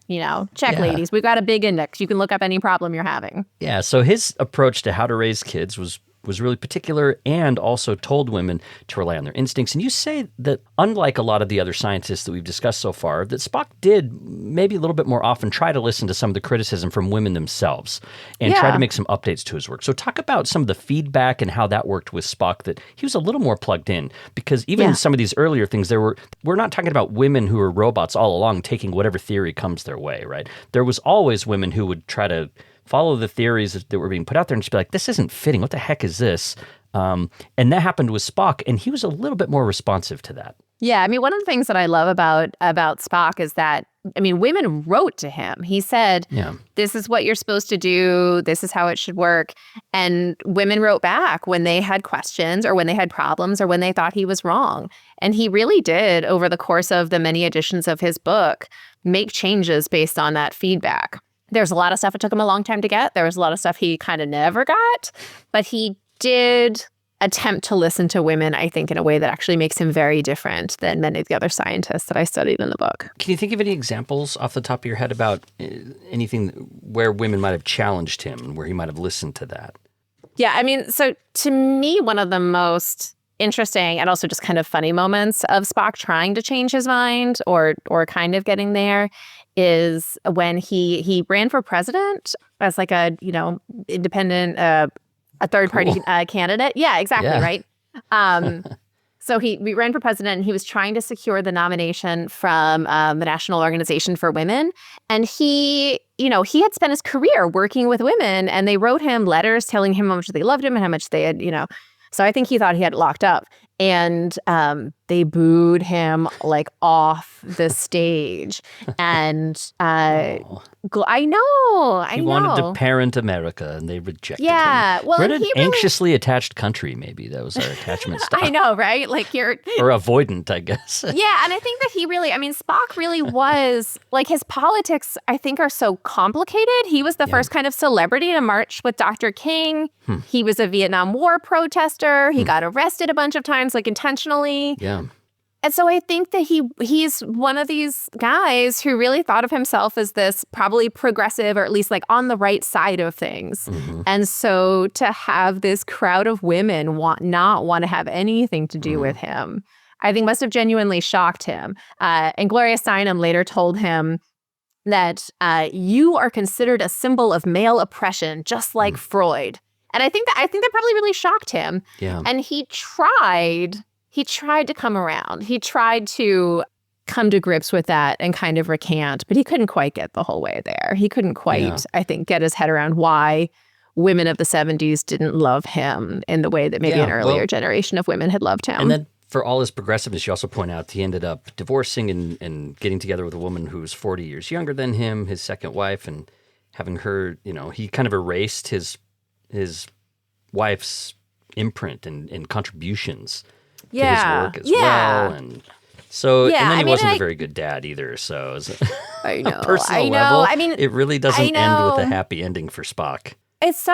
Speaker 2: Ladies, we've got a big index. You can look up any problem you're having.
Speaker 1: Yeah, so his approach to how to raise kids was really particular and also told women to rely on their instincts. And you say that unlike a lot of the other scientists that we've discussed so far, that Spock did maybe a little bit more often try to listen to some of the criticism from women themselves and try to make some updates to his work. So talk about some of the feedback and how that worked with Spock, that he was a little more plugged in, because even in some of these earlier things, we're not talking about women who were robots all along taking whatever theory comes their way, right? There was always women who would try to follow the theories that were being put out there and just be like, this isn't fitting. What the heck is this? And that happened with Spock, and he was a little bit more responsive to that.
Speaker 2: Yeah, I mean, one of the things that I love about Spock is that, I mean, women wrote to him. He said, this is what you're supposed to do. This is how it should work. And women wrote back when they had questions or when they had problems or when they thought he was wrong. And he really did, over the course of the many editions of his book, make changes based on that feedback. There's a lot of stuff it took him a long time to get. There was a lot of stuff he kind of never got. But he did attempt to listen to women, I think, in a way that actually makes him very different than many of the other scientists that I studied in the book.
Speaker 1: Can you think of any examples off the top of your head about anything where women might have challenged him and where he might have listened to that?
Speaker 2: Yeah, I mean, so to me, one of the most interesting and also just kind of funny moments of Spock trying to change his mind or kind of getting there is when he ran for president as like a, independent, a third-party candidate. Yeah, exactly, right? So we ran for president, and he was trying to secure the nomination from the National Organization for Women. And he had spent his career working with women, and they wrote him letters telling him how much they loved him and how much they had, So I think he thought he had it locked up. And they booed him like off the stage. And I know.
Speaker 1: He wanted to parent America, and they rejected him.
Speaker 2: Yeah. Well,
Speaker 1: we're an anxiously attached country, maybe. That was our attachment style.
Speaker 2: I know, right? Like
Speaker 1: or avoidant, I guess.
Speaker 2: Yeah, and I think that Spock really was, like, his politics, I think, are so complicated. He was the first kind of celebrity to march with Dr. King. He was a Vietnam War protester. He got arrested a bunch of times, like intentionally.
Speaker 1: Yeah.
Speaker 2: And so I think that he's one of these guys who really thought of himself as this probably progressive, or at least like on the right side of things. And so to have this crowd of women not want to have anything to do with him, I think must have genuinely shocked him. And Gloria Steinem later told him that you are considered a symbol of male oppression, just like Freud. And I think that probably really shocked him.
Speaker 1: Yeah.
Speaker 2: And he tried to come around. He tried to come to grips with that and kind of recant, but he couldn't quite get the whole way there. He couldn't quite, I think, get his head around why women of the 70s didn't love him in the way that maybe an earlier generation of women had loved him.
Speaker 1: And then for all his progressiveness, you also point out he ended up divorcing and getting together with a woman who was 40 years younger than him, his second wife, and having her, he kind of erased his wife's imprint and contributions to his work as well. And so, and then he wasn't a very good dad either. So,
Speaker 2: I know,
Speaker 1: on a personal level, it really doesn't end with a happy ending for Spock.
Speaker 2: It's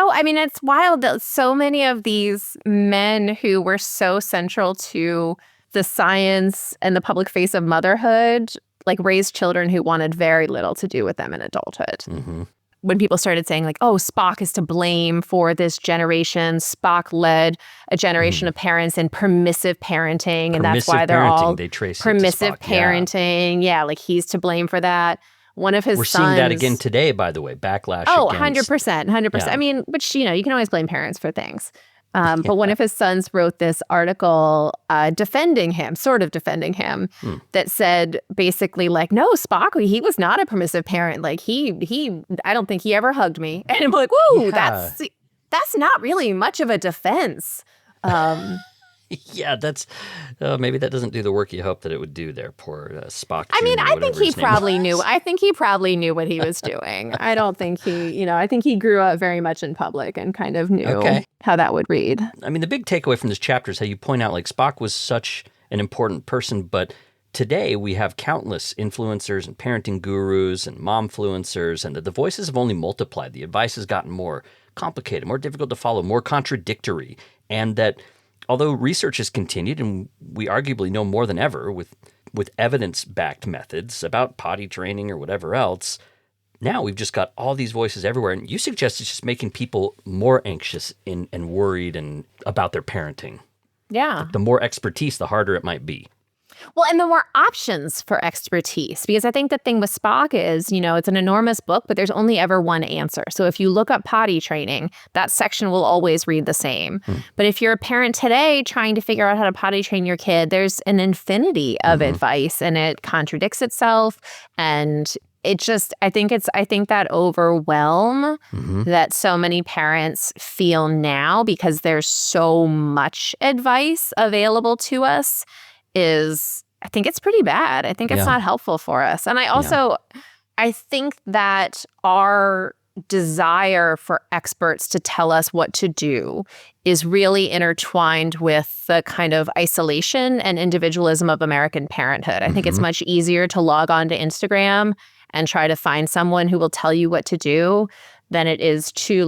Speaker 2: wild that so many of these men who were so central to the science and the public face of motherhood, like raised children who wanted very little to do with them in adulthood. Mm-hmm. When people started saying like, oh, Spock is to blame for this generation, Spock led a generation of parents in permissive parenting, and that's why they're all permissive parenting. Yeah, like he's to blame for that. One of his
Speaker 1: We're
Speaker 2: sons...
Speaker 1: seeing that again today, by the way, backlash against...
Speaker 2: 100%. Yeah. I mean, which, you can always blame parents for things. But one of his sons wrote this article defending him, that said basically like, no, Spock, he was not a permissive parent. Like I don't think he ever hugged me. And I'm like, whoa, that's not really much of a defense.
Speaker 1: Yeah, that's maybe that doesn't do the work you hoped that it would do there, poor Spock.
Speaker 2: I mean, I think he probably knew. I think he probably knew what he was doing. I don't think I think he grew up very much in public and kind of knew how that would read. I
Speaker 1: mean, the big takeaway from this chapter is how you point out like Spock was such an important person, but today we have countless influencers and parenting gurus and momfluencers, and the voices have only multiplied. The advice has gotten more complicated, more difficult to follow, more contradictory, and that although research has continued and we arguably know more than ever with evidence-backed methods about potty training or whatever else, now we've just got all these voices everywhere. And you suggest it's just making people more anxious and worried and about their parenting.
Speaker 2: Yeah.
Speaker 1: Like the more expertise, the harder it might be.
Speaker 2: Well, and there were options for expertise, because I think the thing with Spock is, it's an enormous book, but there's only ever one answer. So if you look up potty training, that section will always read the same. But if you're a parent today trying to figure out how to potty train your kid, there's an infinity of advice, and it contradicts itself. And it just, I think that overwhelm that so many parents feel now because there's so much advice available to us I think it's pretty bad. I think it's not helpful for us. And I think that our desire for experts to tell us what to do is really intertwined with the kind of isolation and individualism of American parenthood. I think it's much easier to log on to Instagram and try to find someone who will tell you what to do than it is to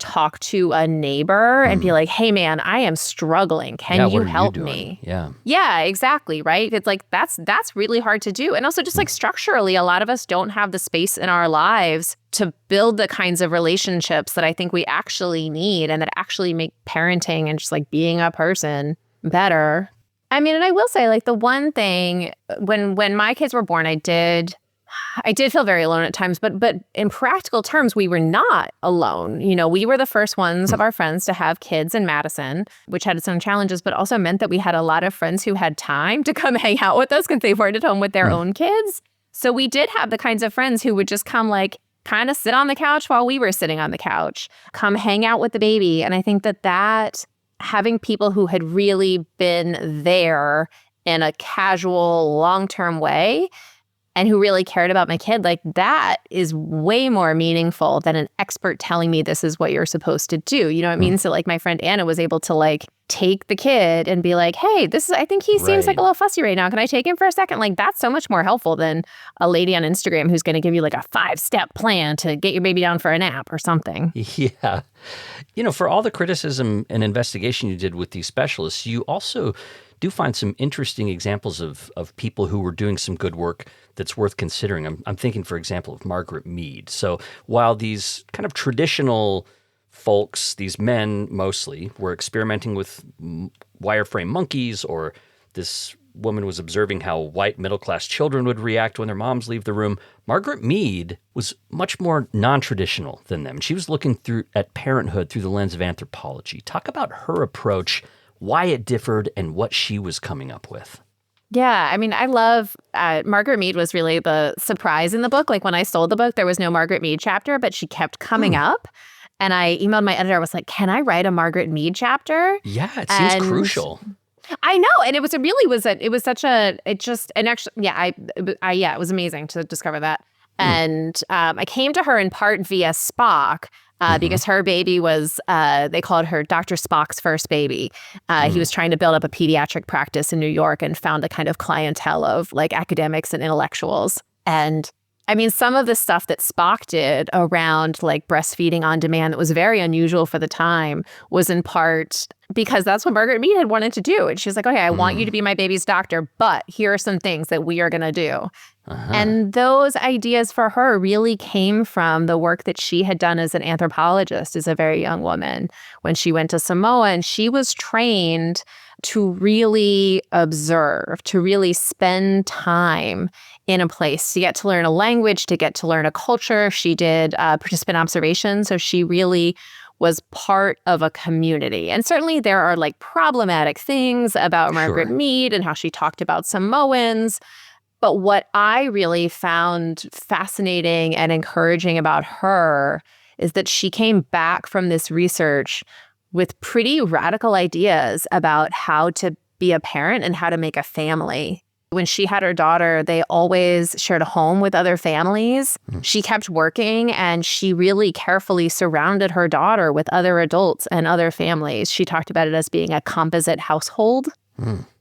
Speaker 2: talk to a neighbor and be like, hey man, I am struggling. Can you help me? Yeah, exactly. Right. It's like, that's really hard to do. And also just structurally, a lot of us don't have the space in our lives to build the kinds of relationships that I think we actually need and that actually make parenting and just being a person better. I mean, and I will say the one thing when my kids were born, I did feel very alone at times, but in practical terms, we were not alone. We were the first ones of our friends to have kids in Madison, which had its own challenges, but also meant that we had a lot of friends who had time to come hang out with us because they weren't at home with their own kids. So we did have the kinds of friends who would just come kind of sit on the couch while we were sitting on the couch, come hang out with the baby. And I think that having people who had really been there in a casual, long-term way and who really cared about my kid, that is way more meaningful than an expert telling me this is what you're supposed to do. You know what I mean? So my friend Anna was able to take the kid and be like, hey, I think he seems a little fussy right now. Can I take him for a second? That's so much more helpful than a lady on Instagram who's going to give you a 5-step plan to get your baby down for a nap or something.
Speaker 1: Yeah. For all the criticism and investigation you did with these specialists, you also do find some interesting examples of people who were doing some good work that's worth considering. I'm thinking, for example, of Margaret Mead. So while these kind of traditional folks, these men mostly, were experimenting with wireframe monkeys or this woman was observing how white middle-class children would react when their moms leave the room, Margaret Mead was much more non-traditional than them. She was looking at parenthood through the lens of anthropology. Talk about her approach, why it differed, and what she was coming up with.
Speaker 2: Yeah, I mean, I love Margaret Mead was really the surprise in the book. Like when I sold the book, there was no Margaret Mead chapter, but she kept coming up. And I emailed my editor. I was like, can I write a Margaret Mead chapter?
Speaker 1: Yeah, it seems crucial.
Speaker 2: I know. And it was amazing to discover that. And I came to her in part via Spock. Because her baby was, they called her Dr. Spock's first baby. He was trying to build up a pediatric practice in New York and found a kind of clientele of like academics and intellectuals. And I mean, some of the stuff that Spock did around like breastfeeding on demand that was very unusual for the time was in part because that's what Margaret Mead had wanted to do. And she was like, okay, I want you to be my baby's doctor, but here are some things that we are going to do. And those ideas for her really came from the work that she had done as an anthropologist as a very young woman when she went to Samoa. And she was trained to really observe, to really spend time in a place, to get to learn a language, to get to learn a culture. She did participant observation. So she really was part of a community. And certainly there are like problematic things about Margaret Mead and how she talked about Samoans. But what I really found fascinating and encouraging about her is that she came back from this research with pretty radical ideas about how to be a parent and how to make a family. When she had her daughter, they always shared a home with other families. She kept working and she really carefully surrounded her daughter with other adults and other families. She talked about it as being a composite household.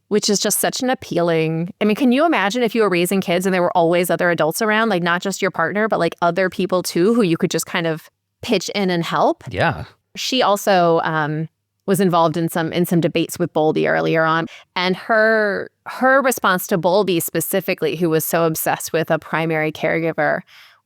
Speaker 2: Which is just such an appealing. I mean, can you imagine if you were raising kids and there were always other adults around, like not just your partner, but like other people too, who you could just kind of pitch in and help?
Speaker 1: Yeah.
Speaker 2: She also was involved in some debates with Bowlby earlier on. And her response to Bowlby specifically, who was so obsessed with a primary caregiver,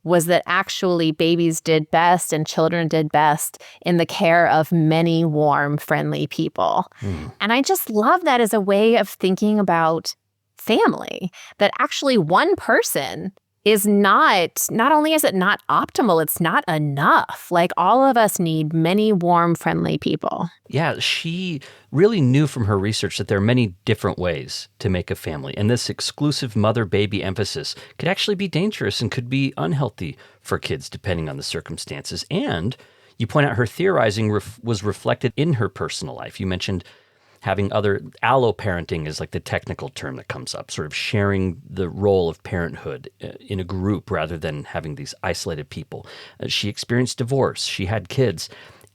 Speaker 2: was that actually babies did best and children did best in the care of many warm, friendly people. And I just love that as a way of thinking about family, that actually one person is not only is it not optimal, it's not enough. Like all of us need many warm, friendly people.
Speaker 1: Yeah, she really knew from her research that there are many different ways to make a family. And this exclusive mother-baby emphasis could actually be dangerous and could be unhealthy for kids depending on the circumstances. And you point out her theorizing was reflected in her personal life. You mentioned having allo-parenting is like the technical term that comes up, sort of sharing the role of parenthood in a group rather than having these isolated people. She experienced divorce. She had kids.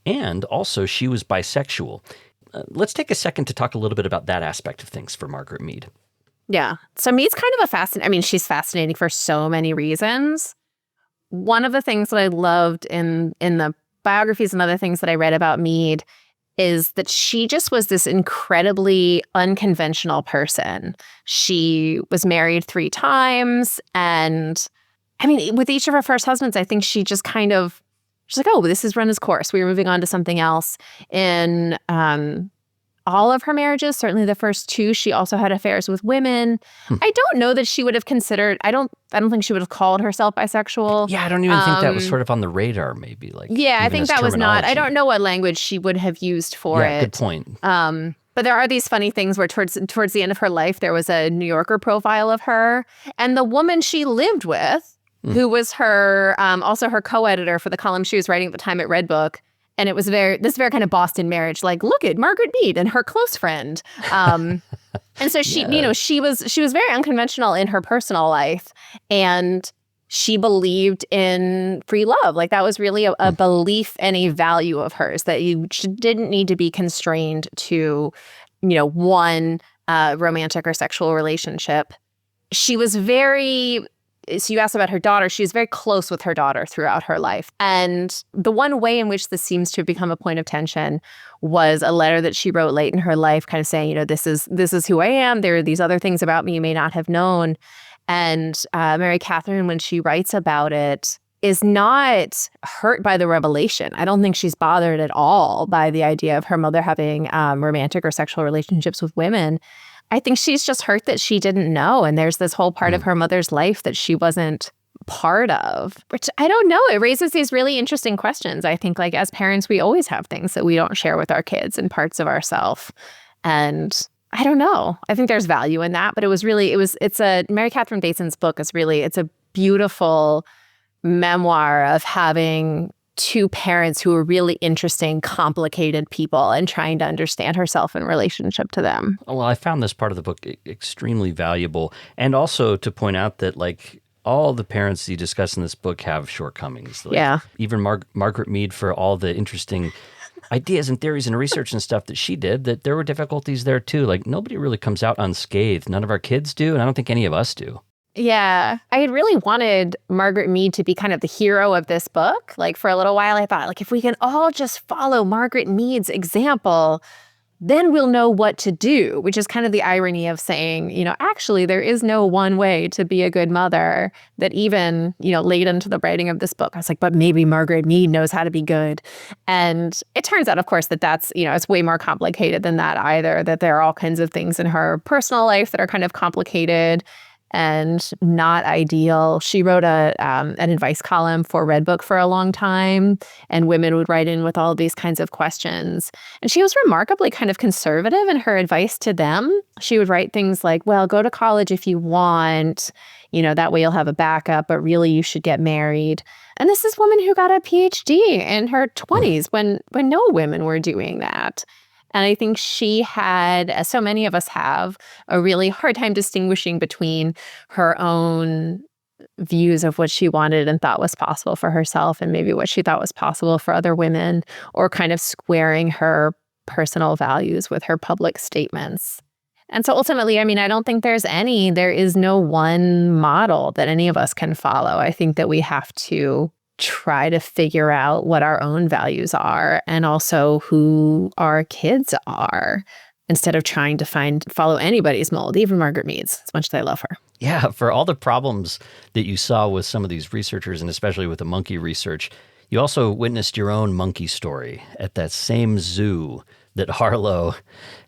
Speaker 1: And also she was bisexual. Let's take a second to talk a little bit about that aspect of things for Margaret Mead.
Speaker 2: Yeah. So Mead's kind of she's fascinating for so many reasons. One of the things that I loved in the biographies and other things that I read about Mead is that she just was this incredibly unconventional person. She was married 3 times. And I mean, with each of her first husbands, I think she just kind of, she's like, oh, this has run its course. We were moving on to something else. In all of her marriages, certainly the first 2, she also had affairs with women. I don't know that she would have considered, I don't think she would have called herself bisexual.
Speaker 1: Yeah, I don't even think that was sort of on the radar, maybe.
Speaker 2: Yeah, I think that was not. I don't know what language she would have used for it.
Speaker 1: Yeah, good point.
Speaker 2: But there are these funny things where towards the end of her life, there was a New Yorker profile of her. And the woman she lived with, who was her also her co-editor for the column she was writing at the time at Redbook. And it was this very kind of Boston marriage, like, look at Margaret Mead and her close friend. And so she, she was very unconventional in her personal life. And she believed in free love. Like that was really a belief and a value of hers, that you didn't need to be constrained to, one romantic or sexual relationship. She was so you asked about her daughter. She was very close with her daughter throughout her life. And the one way in which this seems to have become a point of tension was a letter that she wrote late in her life, kind of saying, this is who I am. There are these other things about me you may not have known. And Mary Catherine, when she writes about it, is not hurt by the revelation. I don't think she's bothered at all by the idea of her mother having romantic or sexual relationships with women. I think she's just hurt that she didn't know. And there's this whole part of her mother's life that she wasn't part of, which I don't know. It raises these really interesting questions. I think like as parents, we always have things that we don't share with our kids and parts of ourselves. And I don't know. I think there's value in that. But Mary Catherine Bateson's book it's a beautiful memoir of having two parents who are really interesting, complicated people and trying to understand herself in relationship to them.
Speaker 1: Well, I found this part of the book extremely valuable. And also to point out that like all the parents you discuss in this book have shortcomings. Like, even Margaret Mead, for all the interesting ideas and theories and research and stuff that she did, that there were difficulties there too. Like nobody really comes out unscathed. None of our kids do, and I don't think any of us do.
Speaker 2: Yeah. I had really wanted Margaret Mead to be kind of the hero of this book. Like for a little while, I thought, like, if we can all just follow Margaret Mead's example, then we'll know what to do, which is kind of the irony of saying, actually, there is no one way to be a good mother. That even, late into the writing of this book, I was like, but maybe Margaret Mead knows how to be good. And it turns out, of course, that's, it's way more complicated than that either, that there are all kinds of things in her personal life that are kind of complicated and not ideal. She wrote an advice column for Redbook for a long time, and women would write in with all of these kinds of questions. And she was remarkably kind of conservative in her advice to them. She would write things like, well, go to college if you want, that way you'll have a backup, but really you should get married. And this is a woman who got a PhD in her 20s when no women were doing that. And I think she had, as so many of us have, a really hard time distinguishing between her own views of what she wanted and thought was possible for herself and maybe what she thought was possible for other women, or kind of squaring her personal values with her public statements. And so ultimately, I don't think there is no one model that any of us can follow. I think that we have to try to figure out what our own values are and also who our kids are, instead of trying to follow anybody's mold, even Margaret Mead's, as much as I love her.
Speaker 1: Yeah, for all the problems that you saw with some of these researchers, and especially with the monkey research, you also witnessed your own monkey story at that same zoo that Harlow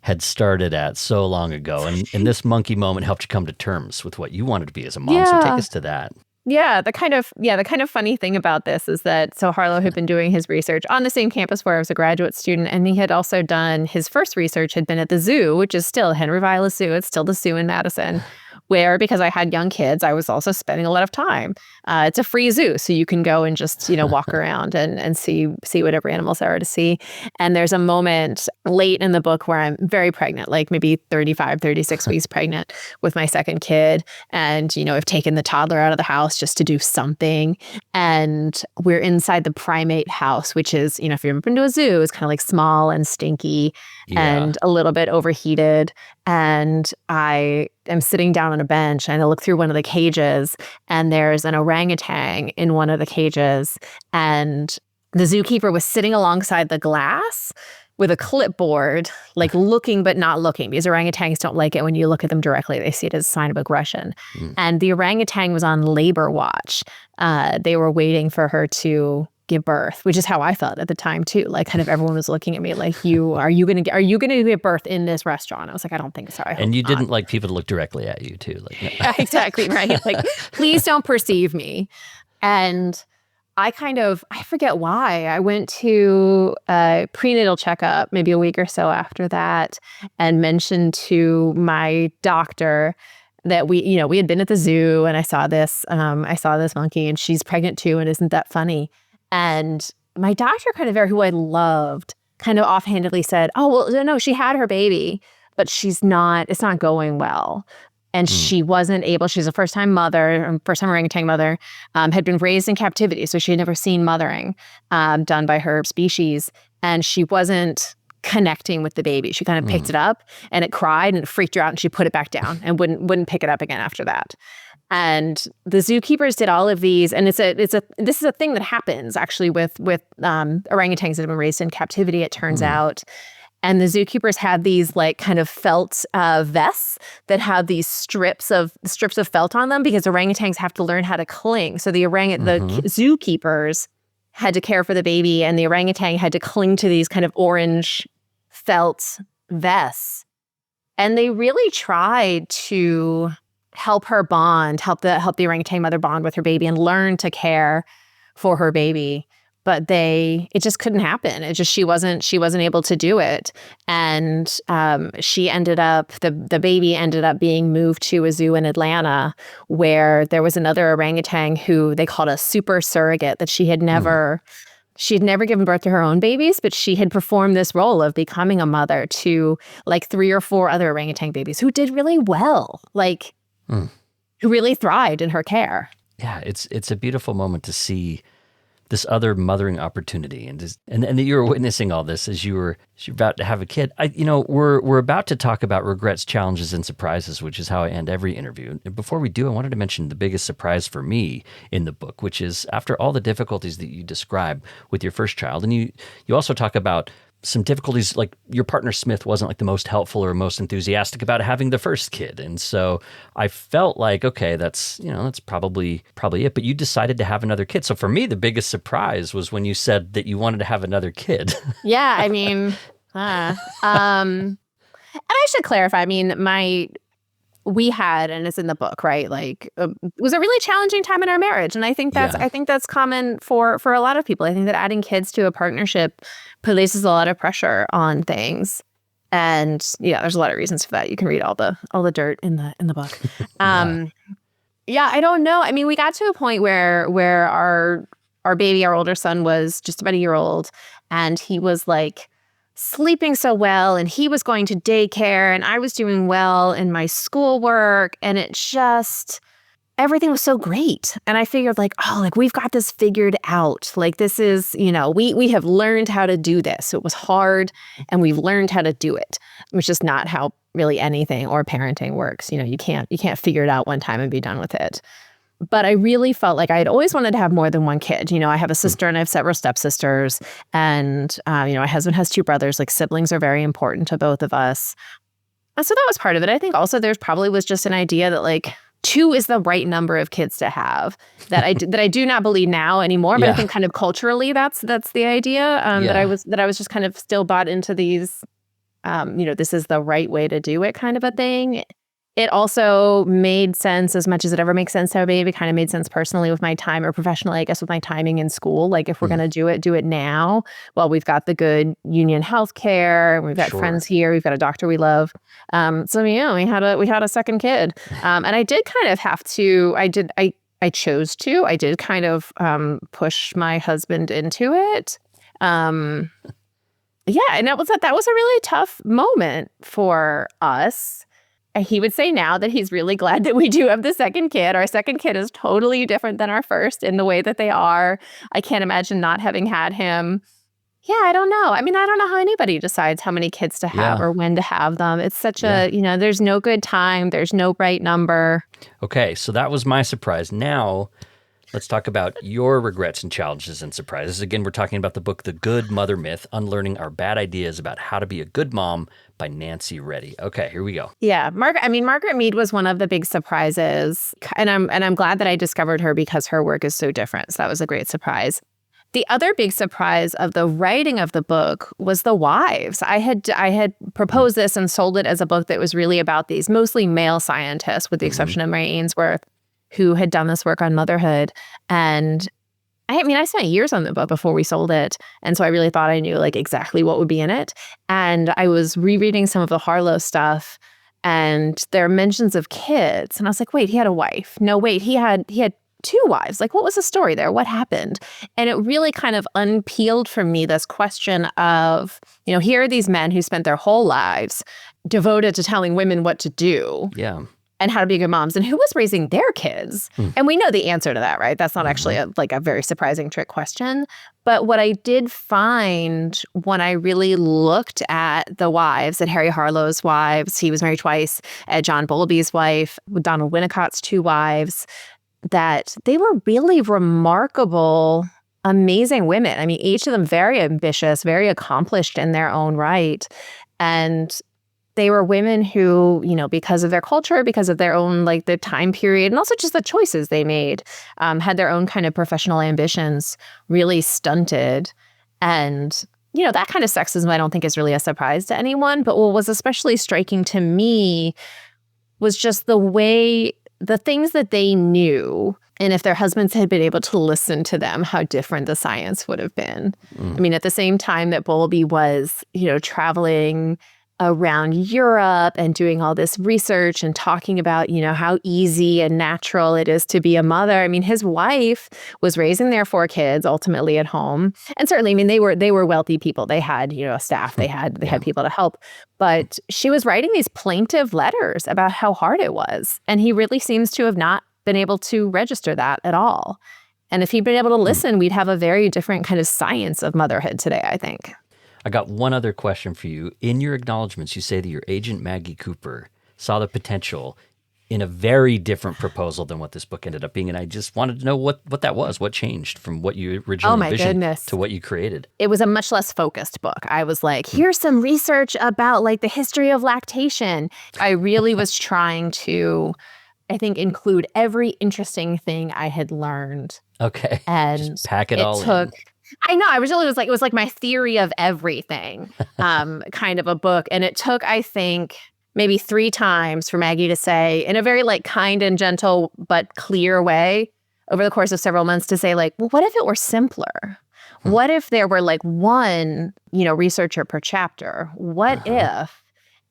Speaker 1: had started at so long ago. And this monkey moment helped you come to terms with what you wanted to be as a mom. So take us to that.
Speaker 2: Yeah, the kind of funny thing about this is that Harlow had been doing his research on the same campus where I was a graduate student, and he had also done his first research had been at the zoo, which is still Henry Vilas Zoo. It's still the zoo in Madison, where, because I had young kids, I was also spending a lot of time. It's a free zoo, so you can go and just, walk around and see whatever animals there are to see. And there's a moment late in the book where I'm very pregnant, like maybe 35, 36 weeks pregnant with my second kid. And, I've taken the toddler out of the house just to do something. And we're inside the primate house, which is, if you've ever been to a zoo, it's kind of like small and stinky and a little bit overheated. And I am sitting down on a bench and I look through one of the cages, and there's an orangutan in one of the cages. And the zookeeper was sitting alongside the glass with a clipboard, like looking but not looking, because orangutans don't like it when you look at them directly. They see it as a sign of aggression. And the orangutan was on labor watch. They were waiting for her to give birth, which is how I felt at the time too. Like kind of everyone was looking at me like, are you gonna give birth in this restaurant? I was like, I don't think so.
Speaker 1: And you didn't like people to look directly at you too. Like, no.
Speaker 2: Yeah, exactly, right. Like, please don't perceive me. And I forget why. I went to a prenatal checkup maybe a week or so after that and mentioned to my doctor that we had been at the zoo and I saw this monkey and she's pregnant too, and isn't that funny? And my doctor, who I loved, kind of offhandedly said, oh, well, no, she had her baby, but it's not going well. And she wasn't able, she's a first-time orangutan mother, had been raised in captivity. So she had never seen mothering done by her species. And she wasn't connecting with the baby. She kind of picked it up and it cried and it freaked her out, and she put it back down and wouldn't pick it up again after that. And the zookeepers did all of these, and this is a thing that happens actually with orangutans that have been raised in captivity, it turns out. And the zookeepers had these like kind of felt vests that have these strips of felt on them, because orangutans have to learn how to cling. So the zookeepers had to care for the baby, and the orangutan had to cling to these kind of orange felt vests. And they really tried to help her bond, help the orangutan mother bond with her baby and learn to care for her baby. But it just couldn't happen. She wasn't able to do it. And she ended up, the baby ended up being moved to a zoo in Atlanta where there was another orangutan who they called a super surrogate that she had never given birth to her own babies, but she had performed this role of becoming a mother to like 3 or 4 other orangutan babies who did really well, like who really thrived in her care.
Speaker 1: Yeah, it's a beautiful moment to see this other mothering opportunity, and that you were witnessing all this as you're about to have a kid. We're about to talk about regrets, challenges, and surprises, which is how I end every interview. And before we do, I wanted to mention the biggest surprise for me in the book, which is after all the difficulties that you describe with your first child, and you also talk about some difficulties, like your partner Smith wasn't like the most helpful or most enthusiastic about having the first kid. And so I felt like, okay, that's probably it. But you decided to have another kid. So for me, the biggest surprise was when you said that you wanted to have another kid.
Speaker 2: Yeah, I mean, and I should clarify, I mean, we had, and it's in the book, right? Like, it was a really challenging time in our marriage, and I think that's common for a lot of people. I think that adding kids to a partnership places a lot of pressure on things, and yeah, there's a lot of reasons for that. You can read all the dirt in the book. Yeah, I don't know. I mean, we got to a point where our baby, our older son, was just about a year old, and he was like sleeping so well, and he was going to daycare, and I was doing well in my schoolwork, and everything was so great. And I figured like, oh, like we've got this figured out. Like this is, we have learned how to do this. So it was hard, and we've learned how to do it, which is not how really anything or parenting works. You can't figure it out one time and be done with it. But I really felt like I had always wanted to have more than one kid. I have a sister and I have several stepsisters. And, my husband has 2 brothers. Like siblings are very important to both of us. And so that was part of it. I think also there's probably was just an idea that like 2 is the right number of kids to have that I do not believe now anymore. But I think kind of culturally that's the idea that I was just kind of still bought into these, this is the right way to do it kind of a thing. It also made sense, as much as it ever makes sense to have a baby. It kind of made sense personally with my time, or professionally, I guess, with my timing in school. Like if we're going to do it now. Well, we've got the good union health care, and we've got friends here. We've got a doctor we love. So yeah, we had a second kid. And I did kind of have to, I chose to, I did kind of push my husband into it. Yeah, and that was a really tough moment for us. He would say now that he's really glad that we do have the second kid. Our second kid is totally different than our first in the way that they are. I can't imagine not having had him. Yeah, I don't know. I mean, I don't know how anybody decides how many kids to have or when to have them. It's such a, there's no good time. There's no right number.
Speaker 1: Okay, so that was my surprise. Now, let's talk about your regrets and challenges and surprises. Again, we're talking about the book, The Good Mother Myth, Unlearning Our Bad Ideas About How to Be a Good Mom by Nancy Reddy. Okay, here we go.
Speaker 2: Yeah, Margaret Mead was one of the big surprises. And I'm glad that I discovered her because her work is so different. So that was a great surprise. The other big surprise of the writing of the book was the wives. I had proposed this and sold it as a book that was really about these mostly male scientists, with the exception of Mary Ainsworth, who had done this work on motherhood. And I spent years on the book before we sold it. And so I really thought I knew like exactly what would be in it. And I was rereading some of the Harlow stuff, and there are mentions of kids. And I was like, wait, he had a wife. No, wait, he had 2 wives. Like, what was the story there? What happened? And it really kind of unpeeled for me this question of, here are these men who spent their whole lives devoted to telling women what to do.
Speaker 1: Yeah.
Speaker 2: And how to be good moms, and who was raising their kids. And we know the answer to that, right? That's not actually a very surprising trick question. But what I did find when I really looked at the wives, at Harry Harlow's wives, he was married twice, at John Bowlby's wife, Donald Winnicott's 2 wives, that they were really remarkable, amazing women. I mean, each of them very ambitious, very accomplished in their own right. And they were women who, because of their culture, because of their own, the time period, and also just the choices they made, had their own kind of professional ambitions really stunted. And that kind of sexism I don't think is really a surprise to anyone. But what was especially striking to me was just the things that they knew. And if their husbands had been able to listen to them, how different the science would have been. I mean, at the same time that Bowlby was, traveling around Europe and doing all this research and talking about, how easy and natural it is to be a mother. I mean, his wife was raising their 4 kids ultimately at home. And certainly, I mean, they were wealthy people. They had, staff, they had people to help. But she was writing these plaintive letters about how hard it was. And he really seems to have not been able to register that at all. And if he'd been able to listen, we'd have a very different kind of science of motherhood today, I think.
Speaker 1: I got one other question for you. In your acknowledgments, you say that your agent, Maggie Cooper, saw the potential in a very different proposal than what this book ended up being. And I just wanted to know what that was, what changed from what you originally envisioned to what you created.
Speaker 2: It was a much less focused book. I was like, here's some research about like the history of lactation. I really was trying to, I think, include every interesting thing I had learned.
Speaker 1: Okay.
Speaker 2: And
Speaker 1: just pack it all in.
Speaker 2: I know. It was like my theory of everything kind of a book. And it took, I think, maybe 3 times for Maggie to say, in a very like kind and gentle but clear way over the course of several months, to say like, well, what if it were simpler? What if there were like one, researcher per chapter? What if?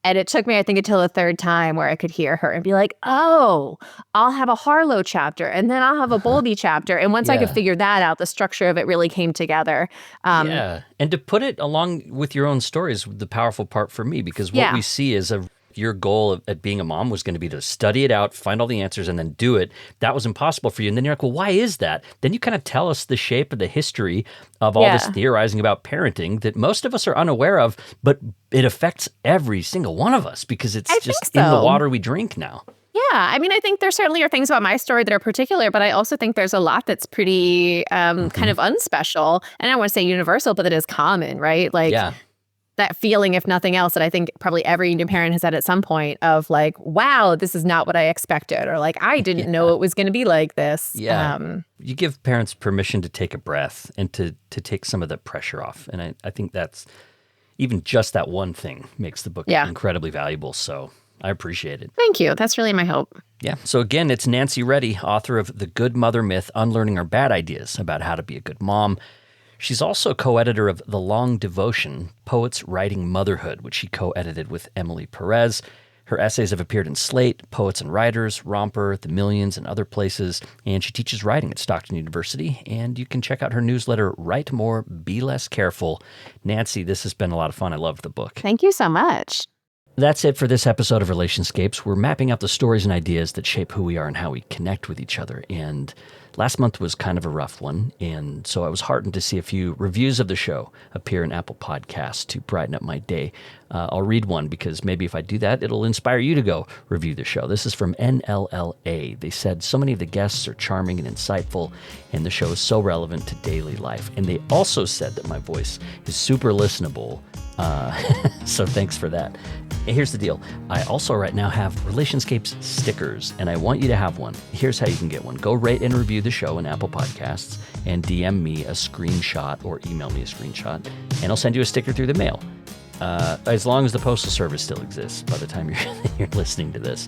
Speaker 2: And it took me, I think, until the 3rd time where I could hear her and be like, oh, I'll have a Harlow chapter and then I'll have a Bowlby chapter. And once I could figure that out, the structure of it really came together.
Speaker 1: And to put it along with your own stories, the powerful part for me, because what we see is your goal at being a mom was going to be to study it out, find all the answers, and then do it. That was impossible for you. And then you're like, well, why is that? Then you kind of tell us the shape of the history of all this theorizing about parenting that most of us are unaware of, but it affects every single one of us because it's just in the water we drink now.
Speaker 2: Yeah. I mean, I think there certainly are things about my story that are particular, but I also think there's a lot that's pretty kind of unspecial. And I don't want to say universal, but that is common, right? Like, that feeling, if nothing else, that I think probably every new parent has had at some point of like, wow, this is not what I expected. Or like, I didn't know it was going to be like this.
Speaker 1: Yeah. You give parents permission to take a breath and to take some of the pressure off. And I think that's, even just that one thing makes the book incredibly valuable. So I appreciate it.
Speaker 2: Thank you. That's really my hope.
Speaker 1: Yeah. So again, it's Nancy Reddy, author of The Good Mother Myth, Unlearning Our Bad Ideas, about how to be a good mom. She's also co-editor of The Long Devotion, Poets Writing Motherhood, which she co-edited with Emily Perez. Her essays have appeared in Slate, Poets and Writers, Romper, The Millions, and other places. And she teaches writing at Stockton University. And you can check out her newsletter, Write More, Be Less Careful. Nancy, this has been a lot of fun. I loved the book.
Speaker 2: Thank you so much.
Speaker 1: That's it for this episode of Relationscapes. We're mapping out the stories and ideas that shape who we are and how we connect with each other. And last month was kind of a rough one, and so I was heartened to see a few reviews of the show appear in Apple Podcasts to brighten up my day. I'll read one because maybe if I do that, it'll inspire you to go review the show. This is from NLLA. They said, so many of the guests are charming and insightful, and the show is so relevant to daily life. And they also said that my voice is super listenable, so thanks for that. Here's the deal. I also right now have Relationscapes stickers, and I want you to have one. Here's how you can get one. Go rate and review the show in Apple Podcasts and DM me a screenshot or email me a screenshot, and I'll send you a sticker through the mail. As long as the Postal Service still exists by the time you're listening to this.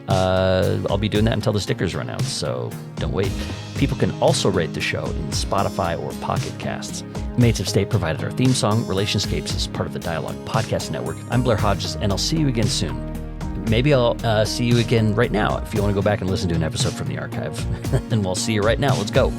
Speaker 1: I'll be doing that until the stickers run out, so don't wait. People can also rate the show in Spotify or Pocket Casts. Mates of State provided our theme song. Relationscapes is part of the Dialogue Podcast Network. I'm Blair Hodges, and I'll see you again soon. Maybe I'll see you again right now if you want to go back and listen to an episode from the archive. Then we'll see you right now. Let's go.